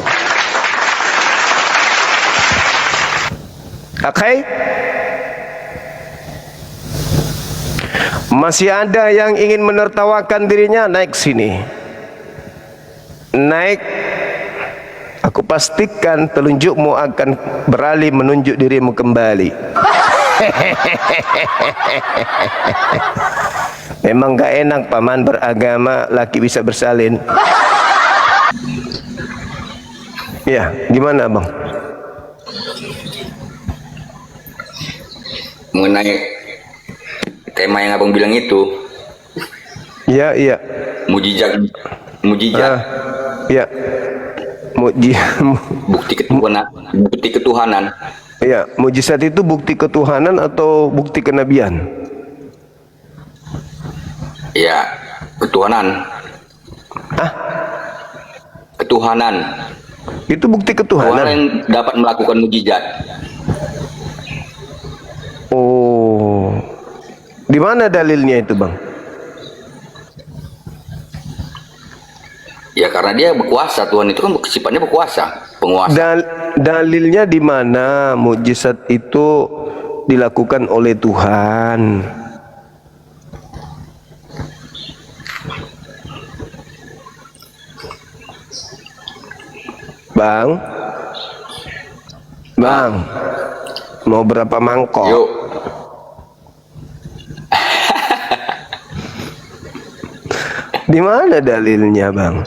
Oke? Masih ada yang ingin menertawakan dirinya, naik sini. Naik, aku pastikan telunjukmu akan beralih menunjuk dirimu kembali. Emang gak enak paman beragama laki bisa bersalin. Ya, gimana bang? Mengenai tema yang abang bilang itu, Ya, iya. mujizat, Ah, ya. Muji, bukti ketuhanan. ya, mujizat itu bukti ketuhanan atau bukti kenabian? Ya, ketuhanan. Ah, Ketuhanan. itu bukti Orang ketuhanan. yang dapat melakukan mujizat. Oh, di mana dalilnya itu bang? Ya karena dia berkuasa, Tuhan itu kan sifatnya berkuasa, penguasa. Dalilnya di mana mujizat itu dilakukan oleh Tuhan? Bang, bang, mau berapa mangkok? Yuk, Di mana dalilnya bang?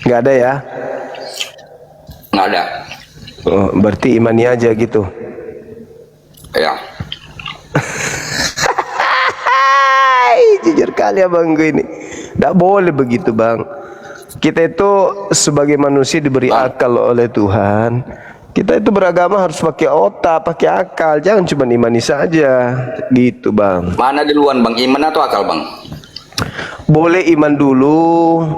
Nggak ada ya? nggak ada. Oh, berarti imani aja gitu. Ya, Hai, jujur kali abang gue ini. Nggak boleh begitu bang. Kita itu sebagai manusia diberi akal oleh Tuhan. Kita itu beragama harus pakai otak, pakai akal. Jangan cuma imani saja. Gitu bang. mana duluan bang, iman atau akal bang? Boleh iman dulu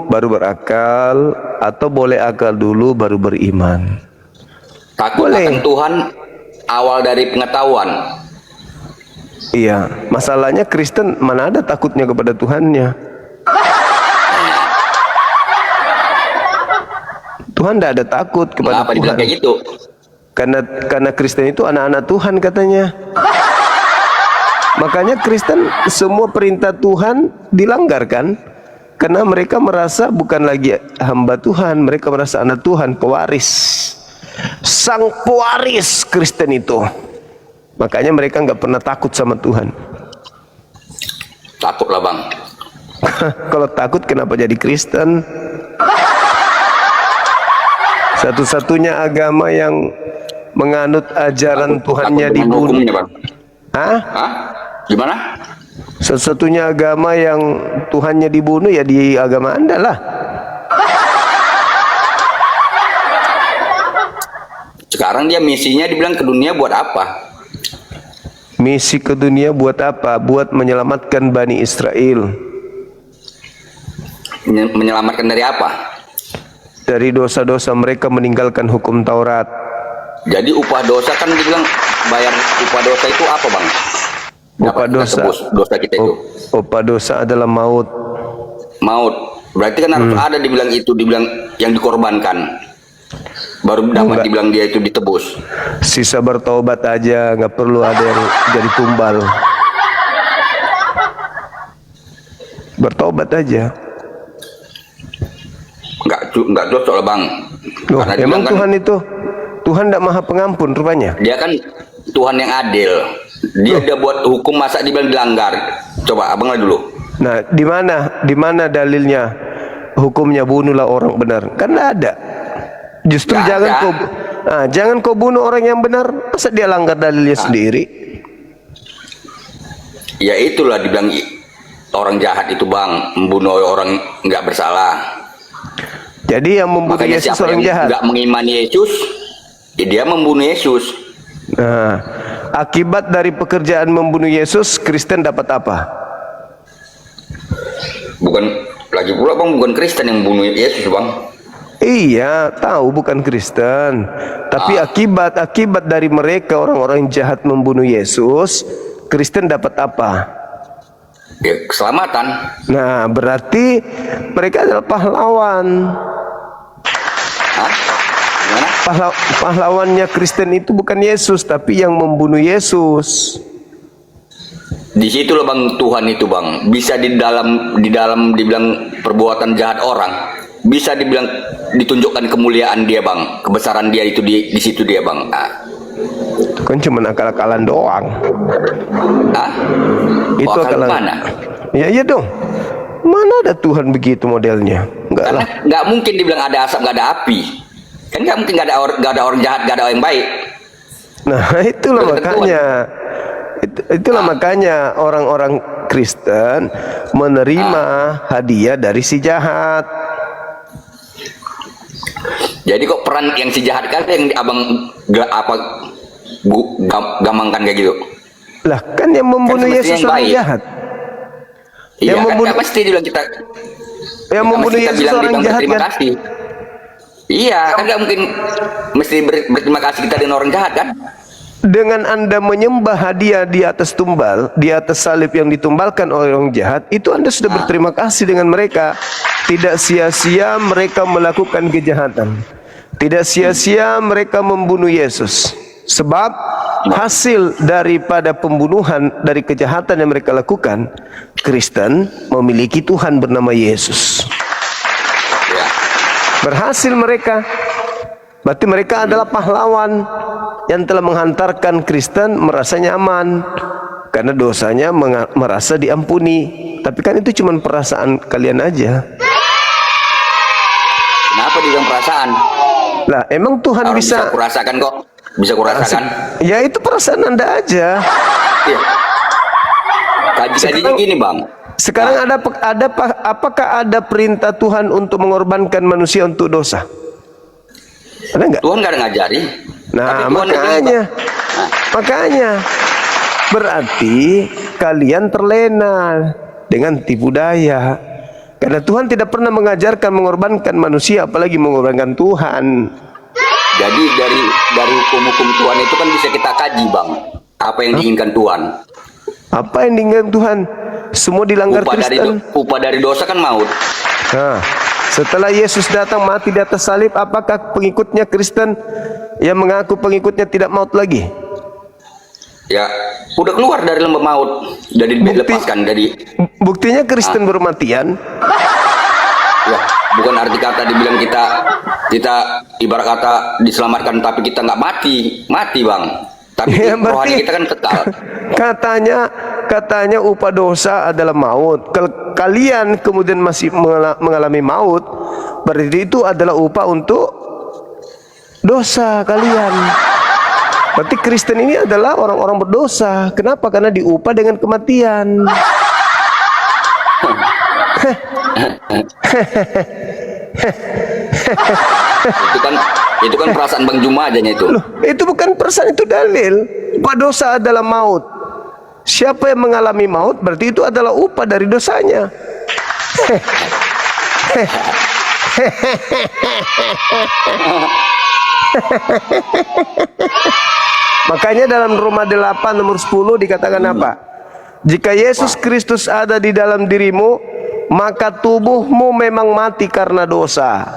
baru berakal, atau boleh akal dulu baru beriman. Takut Boleh. akan Tuhan awal dari pengetahuan. Iya, masalahnya Kristen mana ada takutnya kepada Tuhannya. Tuhan tidak ada takut kepada Mengapa dibilang Tuhan. kayak gitu? Karena Kristen itu anak-anak Tuhan katanya. Makanya Kristen semua perintah Tuhan dilanggarkan karena mereka merasa bukan lagi hamba Tuhan, mereka merasa anak Tuhan, pewaris. Sang pewaris Kristen itu. Makanya mereka nggak pernah takut sama Tuhan. Takutlah bang. Kalau takut kenapa jadi Kristen? Satu-satunya agama yang menganut ajaran Tuhannya Takut dengan dibunuh. hukumnya bang. Hah? Hah? Gimana? Satu-satunya agama yang Tuhannya dibunuh ya di agama Anda lah. Sekarang dia misinya dibilang ke dunia buat apa? Misi ke dunia buat apa? Buat menyelamatkan Bani Israel Menyelamatkan dari apa? dari dosa-dosa mereka meninggalkan hukum Taurat. Jadi upah dosa kan dibilang bayar upah dosa itu apa bang? Upah Dapat kita dosa, tebus dosa kita itu. upah dosa adalah maut. Maut. Berarti kan harus ada dibilang itu, dibilang yang dikorbankan. Baru dapat dibilang dia itu ditebus. Sisa bertobat aja, nggak perlu ada yang jadi tumbal. Bertobat aja. Enggak cocok lah bang. Loh, Karena emang dibilang kan Tuhan itu Tuhan tidak maha pengampun rupanya. dia kan Tuhan yang adil. Dia buat hukum masa dibilang dilanggar. Coba abang lah dulu. Nah, di mana dalilnya hukumnya bunuhlah orang benar? Kan nggak ada. Justru Nggak jangan ada. jangan kau bunuh orang yang benar. Masa dia langgar dalilnya sendiri? Ya itulah dibilang orang jahat itu bang, membunuh orang nggak bersalah. Jadi yang membunuh Makanya Yesus siapa orang yang jahat. nggak mengimani Yesus, ya dia membunuh Yesus. Nah, akibat dari pekerjaan membunuh Yesus, Kristen dapat apa? Bukan lagi pula bang, bukan Kristen yang membunuh Yesus bang. Iya, tahu bukan Kristen. Tapi akibat dari mereka orang-orang jahat membunuh Yesus, Kristen dapat apa? Ya keselamatan. Nah, berarti mereka adalah pahlawan. Hah? Gimana? Pahlawannya Kristen itu bukan Yesus, tapi yang membunuh Yesus. Di situ loh bang Tuhan itu bang, bisa di dalam dibilang perbuatan jahat orang, bisa dibilang ditunjukkan kemuliaan dia bang, kebesaran dia itu di situ dia bang. Nah, kan cuma akal-akalan doang. Ah? Itu Oh, akal akalan. mana? Ya iya dong. Mana ada Tuhan begitu modelnya? Enggak Karena lah. nggak mungkin dibilang ada asap nggak ada api. Kan nggak mungkin nggak ada orang jahat, nggak ada orang baik. Nah, itulah Belum makanya itulah makanya orang-orang Kristen menerima hadiah dari si jahat. Jadi kok peran yang si jahat kan yang abang gampangkan kayak gitu? Lah, kan yang membunuh Kan semestinya Yesus yang orang baik. jahat. Iya Yang kan membunuh- nggak mesti dibilang kita. Yang nggak membunuh mesti kita Yesus bilang orang jahat berterima kan? kasih. Iya kan nggak mungkin mesti berterima kasih kita dengan orang jahat kan? Dengan Anda menyembah hadiah di atas tumbal, di atas salib yang ditumbalkan oleh orang jahat, itu Anda sudah berterima kasih dengan mereka. Tidak sia-sia mereka melakukan kejahatan. Tidak sia-sia mereka membunuh Yesus. Sebab hasil daripada pembunuhan dari kejahatan yang mereka lakukan, Kristen memiliki Tuhan bernama Yesus. Ya. Berhasil mereka. Berarti mereka adalah pahlawan yang telah menghantarkan Kristen merasa nyaman karena dosanya merasa diampuni. Tapi kan itu cuma perasaan kalian aja. Kenapa dibilang perasaan? Lah, emang Tuhan Orang bisa bisa? kurasakan kok. Bisa kurasakan. Ya itu perasaan Anda aja. Iya. Kaji-kajinya gini bang. Sekarang apakah ada perintah Tuhan untuk mengorbankan manusia untuk dosa? Ada nggak? Tuhan nggak ada ngajari. Nah, Tapi Tuhan makanya, Nah, makanya berarti kalian terlena dengan tipu daya. Karena Tuhan tidak pernah mengajarkan mengorbankan manusia, apalagi mengorbankan Tuhan. jadi dari hukum-hukum Tuhan itu kan bisa kita kaji bang. Apa yang diinginkan Tuhan? Apa yang diinginkan Tuhan? Semua dilanggar Kristen. Upah dari dosa kan maut. Nah, setelah Yesus datang mati di atas salib, apakah pengikutnya Kristen yang mengaku pengikutnya tidak maut lagi? Ya, udah keluar dari lembah maut, jadi dilepaskan dari. Buktinya Kristen bermatian. Ya, bukan arti kata dibilang kita ibarat kata diselamatkan, tapi kita nggak mati bang. Tapi Ya, rohani kita kan kekal. Katanya upah dosa adalah maut. Kalau kalian kemudian masih mengalami maut, berarti itu adalah upah untuk dosa kalian. Berarti Kristen ini adalah orang-orang berdosa. Kenapa? Karena diupah dengan kematian. itu kan perasaan Bang Juma aja itu. Loh, itu bukan perasaan, itu dalil. Upah dosa adalah maut. Siapa yang mengalami maut berarti itu adalah upah dari dosanya. Makanya dalam Roma 8 nomor 10 dikatakan apa? Jika Yesus Kristus ada di dalam dirimu, maka tubuhmu memang mati karena dosa.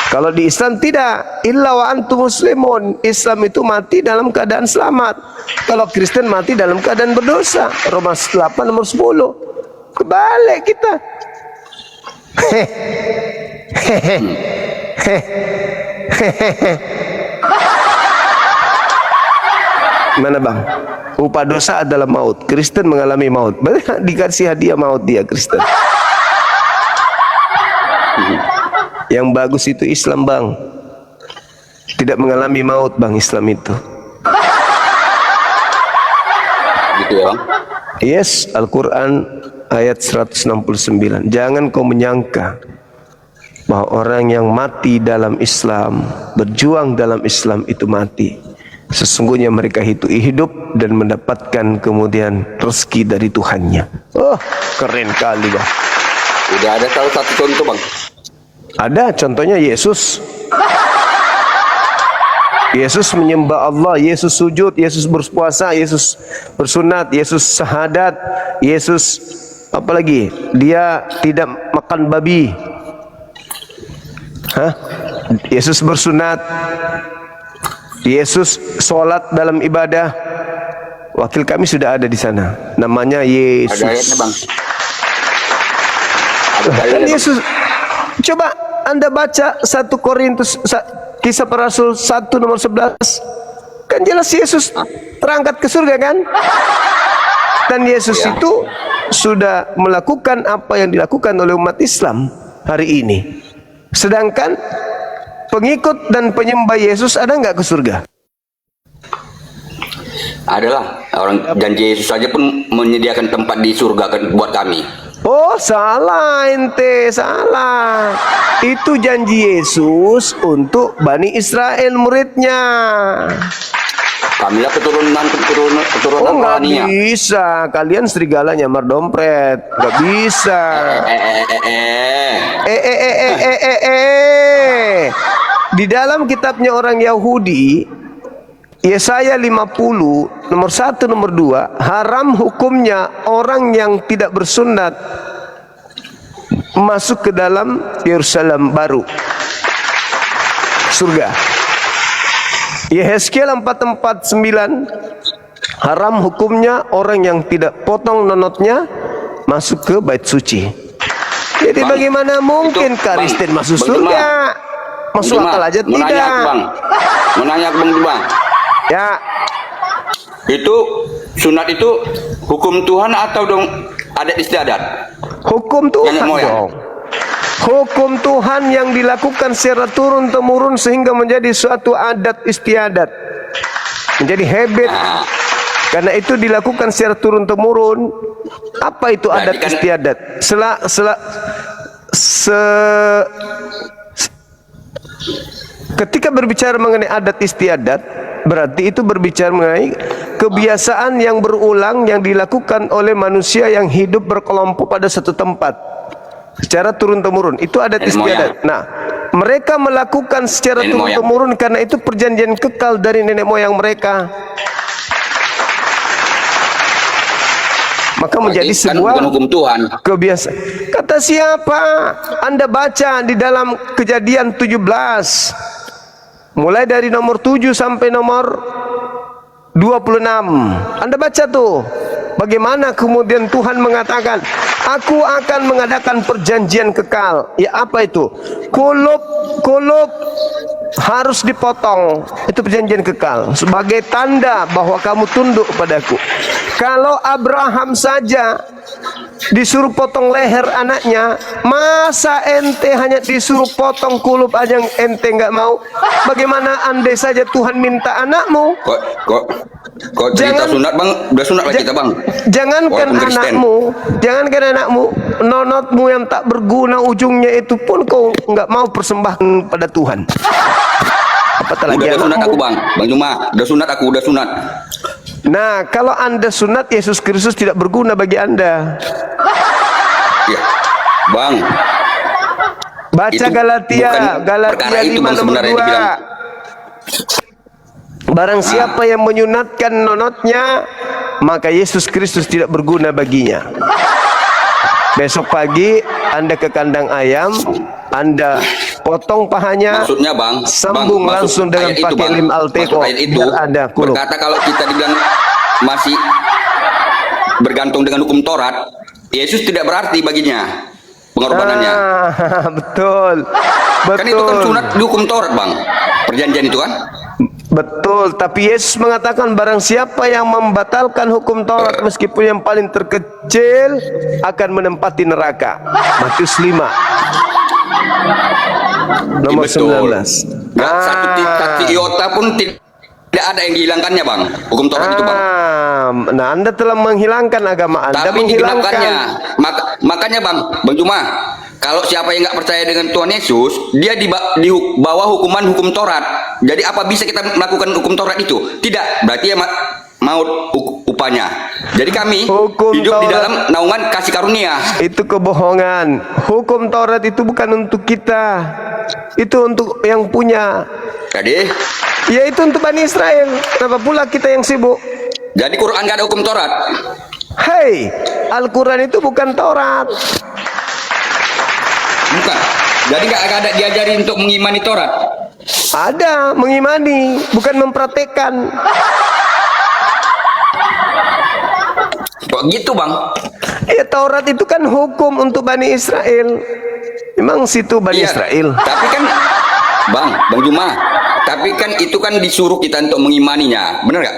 Kalau di Islam tidak, illa wa antum muslimun. Islam itu mati dalam keadaan selamat. Kalau Kristen mati dalam keadaan berdosa. Roma 8 nomor 10. Kebalik kita. Mana bang? Upah dosa adalah maut. Kristen mengalami maut. Berarti dikasih hadiah maut dia Kristen. Yang bagus itu Islam bang. Tidak mengalami maut bang Islam itu. Gitu ya bang. Yes, Al-Quran ayat 169. Jangan kau menyangka bahwa orang yang mati dalam Islam, berjuang dalam Islam itu mati. Sesungguhnya mereka itu hidup dan mendapatkan kemudian rezeki dari Tuhannya. Oh, keren kali bang. Udah ada salah satu contoh bang. Ada contohnya Yesus. Yesus menyembah Allah, Yesus sujud, Yesus berpuasa, Yesus bersunat, Yesus syahadat, Yesus apalagi? Dia tidak makan babi. Hah? Yesus bersunat. Yesus sholat dalam ibadah. Wakil kami sudah ada di sana. Namanya Yesus. Ada ayatnya bang. Ada Dan dalilnya, Bang. Yesus, coba Anda baca 1 Korintus Kisah Para Rasul 1 nomor 11. Kan jelas Yesus terangkat ke surga kan? Dan Yesus itu sudah melakukan apa yang dilakukan oleh umat Islam hari ini. Sedangkan pengikut dan penyembah Yesus ada nggak ke surga? Adalah orang janji Yesus saja pun menyediakan tempat di surga kan buat kami. Oh, salah ente, salah. Itu janji Yesus untuk Bani Israel muridnya. Kamilah keturunan Oh, nggak rohaninya. bisa. Kalian serigala nyamar dompet. Nggak bisa. Di dalam kitabnya orang Yahudi, Yesaya 50 nomor 1 nomor 2, haram hukumnya orang yang tidak bersunat masuk ke dalam Yerusalem baru, surga. Yehezkiel 4:9, haram hukumnya orang yang tidak potong nonotnya masuk ke bait suci. Jadi Bang, bagaimana mungkin itu, Kristen Bang, masuk Bang surga? Juma, Masuk akal aja mau nanya tidak. aku, Bang. Mau nanya aku, Bang. Ya, Itu sunat itu hukum Tuhan atau dong adat istiadat? hukum Tuhan Nenek moyang. dong. Hukum Tuhan yang dilakukan secara turun-temurun sehingga menjadi suatu adat istiadat, menjadi habit. Nah, Karena itu dilakukan secara turun-temurun. Apa itu Berarti adat kan- istiadat? Ketika berbicara mengenai adat istiadat, berarti itu berbicara mengenai kebiasaan yang berulang yang dilakukan oleh manusia yang hidup berkelompok pada satu tempat secara turun-temurun. Itu adat Nenek istiadat. Nah, mereka melakukan secara Nenek moyang. turun-temurun karena itu perjanjian kekal dari nenek moyang mereka. Maka menjadi berarti kan sebuah bukan hukum Tuhan. kebiasaan. Kata siapa? Anda baca di dalam Kejadian 17. Mulai dari nomor 7 sampai nomor 26. Anda baca tuh. Bagaimana kemudian Tuhan mengatakan, aku akan mengadakan perjanjian kekal. Ya, apa itu? Kulub harus dipotong. Itu perjanjian kekal sebagai tanda bahwa kamu tunduk padaku. Kalau Abraham saja disuruh potong leher anaknya, masa ente hanya disuruh potong kulub aja yang ente nggak mau? Bagaimana andai saja Tuhan minta anakmu? Kok cerita Jangan- sunat, Bang? Udah sunat lah kita, Bang. Jangankan Walaupun Kristen. anakmu, nonotmu yang tak berguna ujungnya itu pun kau nggak mau persembahkan pada Tuhan. Apatah lagi Udah sunat aku, anakmu. Bang Juma. Udah sunat. Nah, kalau Anda sunat, Yesus Kristus tidak berguna bagi Anda. Ya, Bang. Baca Itu Galatia bukan perkara itu, 5 Bang, nomor sebenarnya 2. dibilang. Barang siapa yang menyunatkan nonotnya, maka Yesus Kristus tidak berguna baginya. Besok pagi Anda ke kandang ayam, Anda potong pahanya, Maksudnya, Bang, sambung maksud langsung dengan ayat itu, pakai Bang. lem Alteco, Maksud ayat itu biar ada kulub. berkata kalau kita dibilang masih bergantung dengan hukum Taurat, Yesus tidak berarti baginya pengorbanannya. Betul. Kan itu kan sunat di hukum Taurat, Bang. Perjanjian itu kan. Betul, tapi Yesus mengatakan barang siapa yang membatalkan hukum Taurat meskipun yang paling terkecil akan menempati neraka. Matius 5 nomor Betul. 19. Satu iota pun tidak ada yang dihilangkannya, Bang. Hukum Taurat itu, Bang. Nah, Anda telah menghilangkan agama Anda, Tapi digenapkannya. menghilangkan. Makanya, Bang Juma, kalau siapa yang nggak percaya dengan Tuhan Yesus, dia di bawah hukuman hukum Taurat. Jadi apa bisa kita melakukan hukum Taurat itu? Tidak. Berarti ya mau upahnya. Jadi kami Hukum hidup di Taurat. dalam naungan kasih karunia. Itu kebohongan. Hukum Taurat itu bukan untuk kita. Itu untuk yang punya. Jadi, Yaitu untuk Bani Israel. Kenapa pula kita yang sibuk? jadi Quran nggak ada hukum Taurat. Hei, Al-Quran itu bukan Taurat. Bukan. Jadi nggak ada diajari untuk mengimani Taurat. Ada, mengimani, bukan mempraktekkan. Kok gitu, Bang? Ya, Taurat itu kan hukum untuk Bani Israel. Memang situ Bani Iya, Israel. Tapi kan, Bang Juma, Tapi kan itu kan disuruh kita untuk mengimaninya, benar nggak?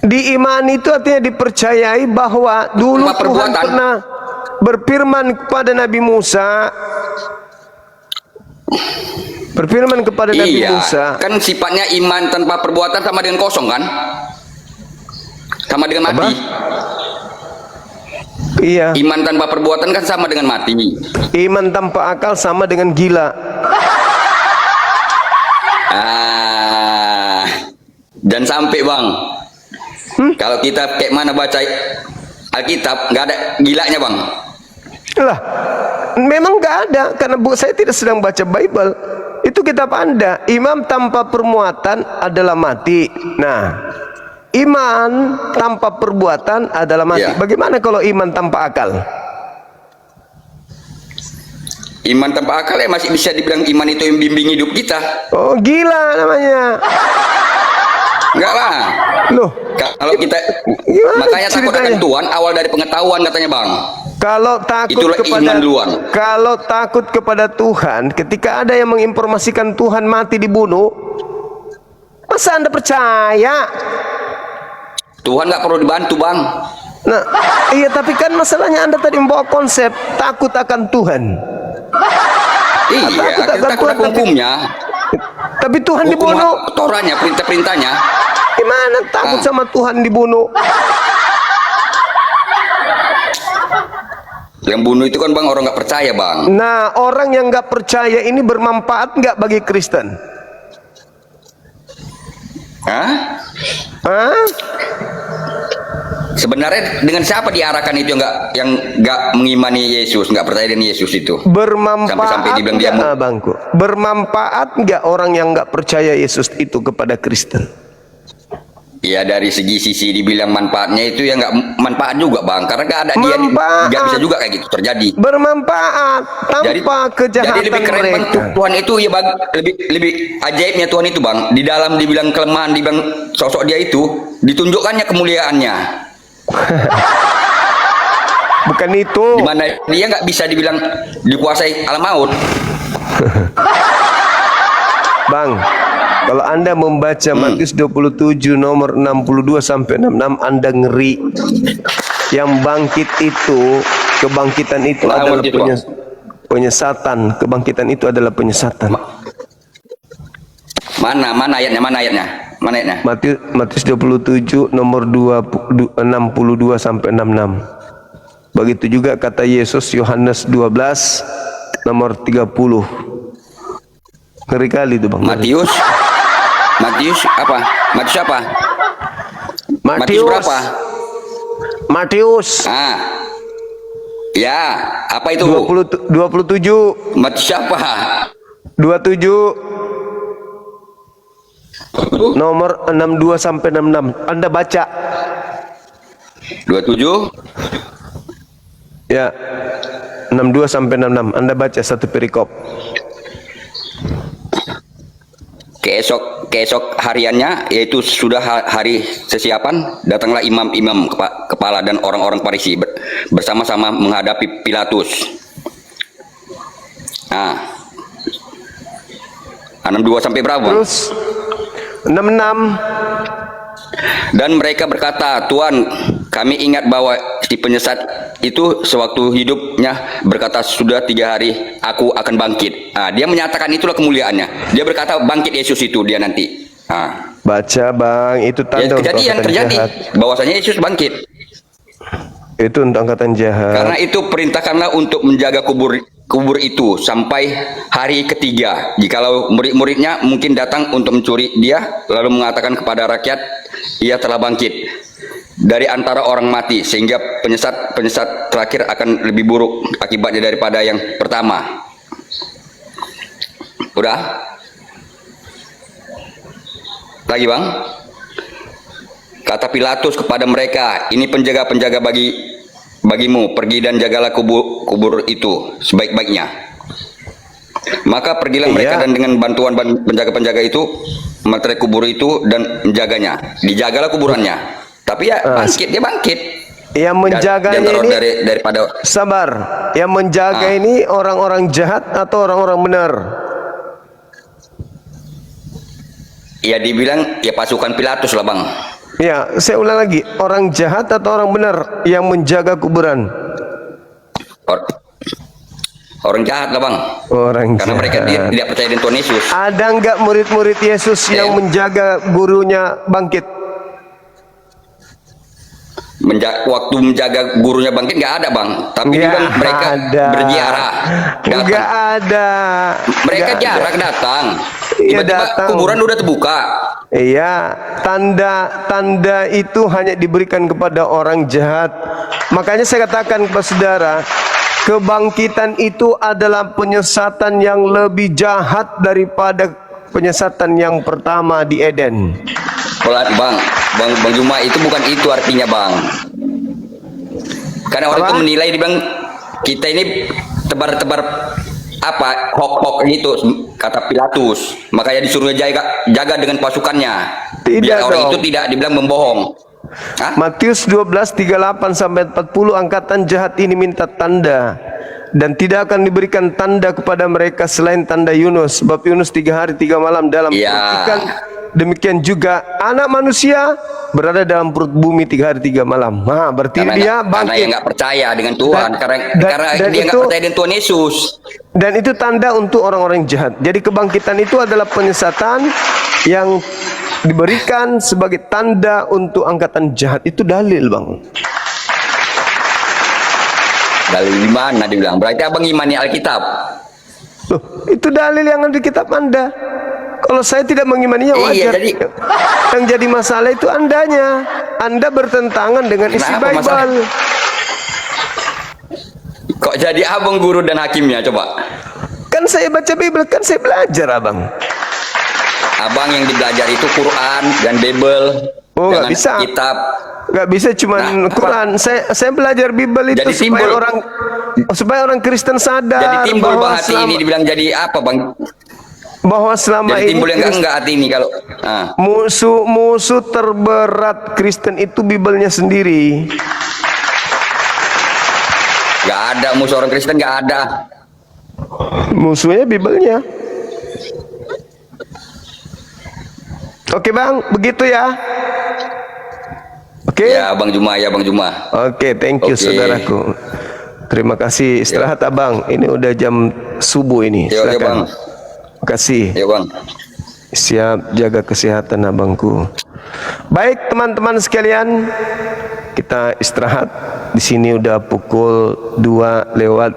Diimani itu artinya dipercayai bahwa dulu Tanpa Tuhan perbuatan. pernah berfirman kepada Nabi Musa. Berfirman kepada Nabi Iya, Musa. kan sifatnya iman tanpa perbuatan sama dengan kosong kan? Sama dengan mati. Iya. Iman tanpa perbuatan kan sama dengan mati. Iman tanpa akal sama dengan gila. Dan sampai bang, kalau kita kayak mana baca Alkitab, nggak ada gilanya bang. Lah, memang nggak ada karena saya tidak sedang baca Bible. Itu kitab Anda. Imam tanpa perbuatan adalah mati. Nah, iman tanpa perbuatan adalah mati. Ya. Bagaimana kalau iman tanpa akal? Iman tanpa akal ya masih bisa dibilang iman itu yang bimbing hidup kita. Oh, gila namanya. Enggak lah. Loh, Kalau kita Gimana makanya takut akan ceritanya? Tuhan awal dari pengetahuan katanya bang. kalau takut Itulah kepada iman duluan. kalau takut kepada Tuhan, ketika ada yang menginformasikan Tuhan mati dibunuh, masa Anda percaya? Tuhan nggak perlu dibantu bang. Nah, iya tapi kan masalahnya Anda tadi membawa konsep takut akan Tuhan. Iya, Takut kita akan takut Tuhan, hukumnya, Tapi Tuhan hukum dibunuh. Torahnya, perintah-perintahnya. Gimana takut sama Tuhan dibunuh? Yang bunuh itu kan bang orang nggak percaya bang. Nah, orang yang nggak percaya ini bermanfaat nggak bagi Kristen? Hah? Hah? Sebenarnya dengan siapa diarahkan itu yang nggak mengimani Yesus, nggak percaya dengan Yesus itu? Bermanfaat Sampai-sampai dibilang dia nggak, Bangku? Bermanfaat nggak orang yang nggak percaya Yesus itu kepada Kristen? Ya dari segi sisi dibilang manfaatnya itu ya nggak manfaat juga bang, karena nggak ada dia Manfaat. nggak bisa juga kayak gitu terjadi. Bermanfaat tanpa kejahatan jadi lebih keren bang mereka. Tuhan itu ya bang, lebih ajaibnya Tuhan itu bang, di dalam dibilang kelemahan, dibilang sosok dia itu ditunjukkannya kemuliaannya. Bukan itu. Dimana dia nggak bisa dibilang dikuasai alam maut. Bang, kalau Anda membaca Matius 27 nomor 62 sampai 66, Anda ngeri. Yang bangkit itu, kebangkitan itu Nah, adalah itu, Bang. penyesatan. Kebangkitan itu adalah penyesatan. Mana ayatnya, mana ayatnya? Matius 27 nomor 62 sampai 66. Begitu juga kata Yesus Yohanes 12 nomor 30. Ngeri kali itu Bang. Matius apa? Matius apa? Matius berapa? Matius Ya, apa itu? 27 Matius siapa? 27 nomor 62 sampai 66. Anda baca 27. ya, 62 sampai 66. Anda baca satu perikop. Keesok hariannya, yaitu sudah hari sesiapan, datanglah imam-imam kepala dan orang-orang Farisi bersama-sama menghadapi Pilatus. 62 sampai berapa? Terus 66. Dan mereka berkata, Tuhan, kami ingat bahwa si penyesat itu sewaktu hidupnya berkata, sudah 3 hari aku akan bangkit. Dia menyatakan itulah kemuliaannya. Dia berkata bangkit Yesus itu dia nanti. Baca Bang, itu Ya, tanda untuk kejadian angkatan terjadi jahat. bahwasanya Yesus bangkit. Itu untuk angkatan jahat. Karena itu perintahkanlah untuk menjaga kubur itu sampai hari ketiga. Jikalau murid-muridnya mungkin datang untuk mencuri dia, lalu mengatakan kepada rakyat, ia telah bangkit dari antara orang mati, sehingga penyesat terakhir akan lebih buruk akibatnya daripada yang pertama. Udah? Lagi bang? Kata Pilatus kepada mereka, ini penjaga-penjaga bagimu, pergi dan jagalah kubur itu sebaik-baiknya. Maka pergilah mereka dan dengan bantuan penjaga-penjaga itu menerai kubur itu dan menjaganya. Dijagalah kuburannya. Tapi ya bangkit, dia bangkit. Yang menjaganya ini daripada sabar. Yang menjaga ini orang-orang jahat atau orang-orang benar? Ya dibilang ya pasukan Pilatus lah bang. Ya, saya ulang lagi, orang jahat atau orang benar yang menjaga kuburan? Or- orang jahat lah bang. Orang Karena jahat. mereka tidak percaya dengan Tuhan Yesus. Ada enggak murid-murid Yesus yang menjaga gurunya bangkit? Waktu menjaga gurunya bangkit nggak ada bang. Tapi Nggak dibilang mereka ada. berziarah. Datang. Enggak ada. Mereka Nggak jarak ada. datang. Iya, Tiba-tiba datang. kuburan udah terbuka. Iya, tanda itu hanya diberikan kepada orang jahat. Makanya saya katakan kepada saudara, kebangkitan itu adalah penyesatan yang lebih jahat daripada penyesatan yang pertama di Eden. Bang Juma, itu bukan itu artinya bang. Karena orang Apa? itu menilai di bang, kita ini tebar-tebar apa hoax gitu kata Pilatus, makanya disuruh jaga dengan pasukannya. Tidak biar orang dong. itu tidak dibilang membohong. Hah? Matius 12:38 sampai 40, angkatan jahat ini minta tanda dan tidak akan diberikan tanda kepada mereka selain tanda Yunus, sebab Yunus 3 hari 3 malam dalam Iya. perut ikan. Demikian juga anak manusia berada dalam perut bumi 3 hari 3 malam. Nah, berarti dia Karena bangkit. yang nggak percaya dengan Tuhan, Dan- karena dan dia nggak itu- percaya dengan Tuhan Yesus. Dan itu tanda untuk orang-orang jahat. Jadi kebangkitan itu adalah penyesatan yang diberikan sebagai tanda untuk angkatan jahat. Itu dalil, Bang. Dari di mana dibilang? Berarti abang imani Alkitab. Loh, itu dalil yang ada di kitab Anda. Kalau saya tidak mengimaninya Iya, wajar. jadi- Yang jadi masalah itu Andanya. Anda bertentangan dengan isi Kenapa Bible. masalah? Kok jadi abang guru dan hakimnya coba? Kan saya baca Bible, kan saya belajar, Abang. Abang yang dibelajar itu Quran dan Bible. Oh, nggak dengan bisa. Kitab. Gak bisa cuman Nah, apa? Quran. Saya belajar Bible itu Jadi supaya timbul. orang Kristen sadar Jadi timbul bahwa bang hati ini dibilang jadi apa bang? selama Jadi ini timbul yang enggak hati ini kalau. Nah, musuh terberat Kristen itu Biblenya sendiri. nggak ada musuh orang Kristen, nggak ada. Musuhnya Biblenya. Oke bang, begitu ya. Oke. Ya bang Juma, ya bang Juma. Oke, thank you Oke. saudaraku. Terima kasih. Istirahat abang. Ini udah jam subuh ini. Yo, yo, Silakan. bang. Terima kasih. Ya bang. Siap jaga kesehatan abangku. Baik teman-teman sekalian, kita istirahat. Di sini udah pukul 2 lewat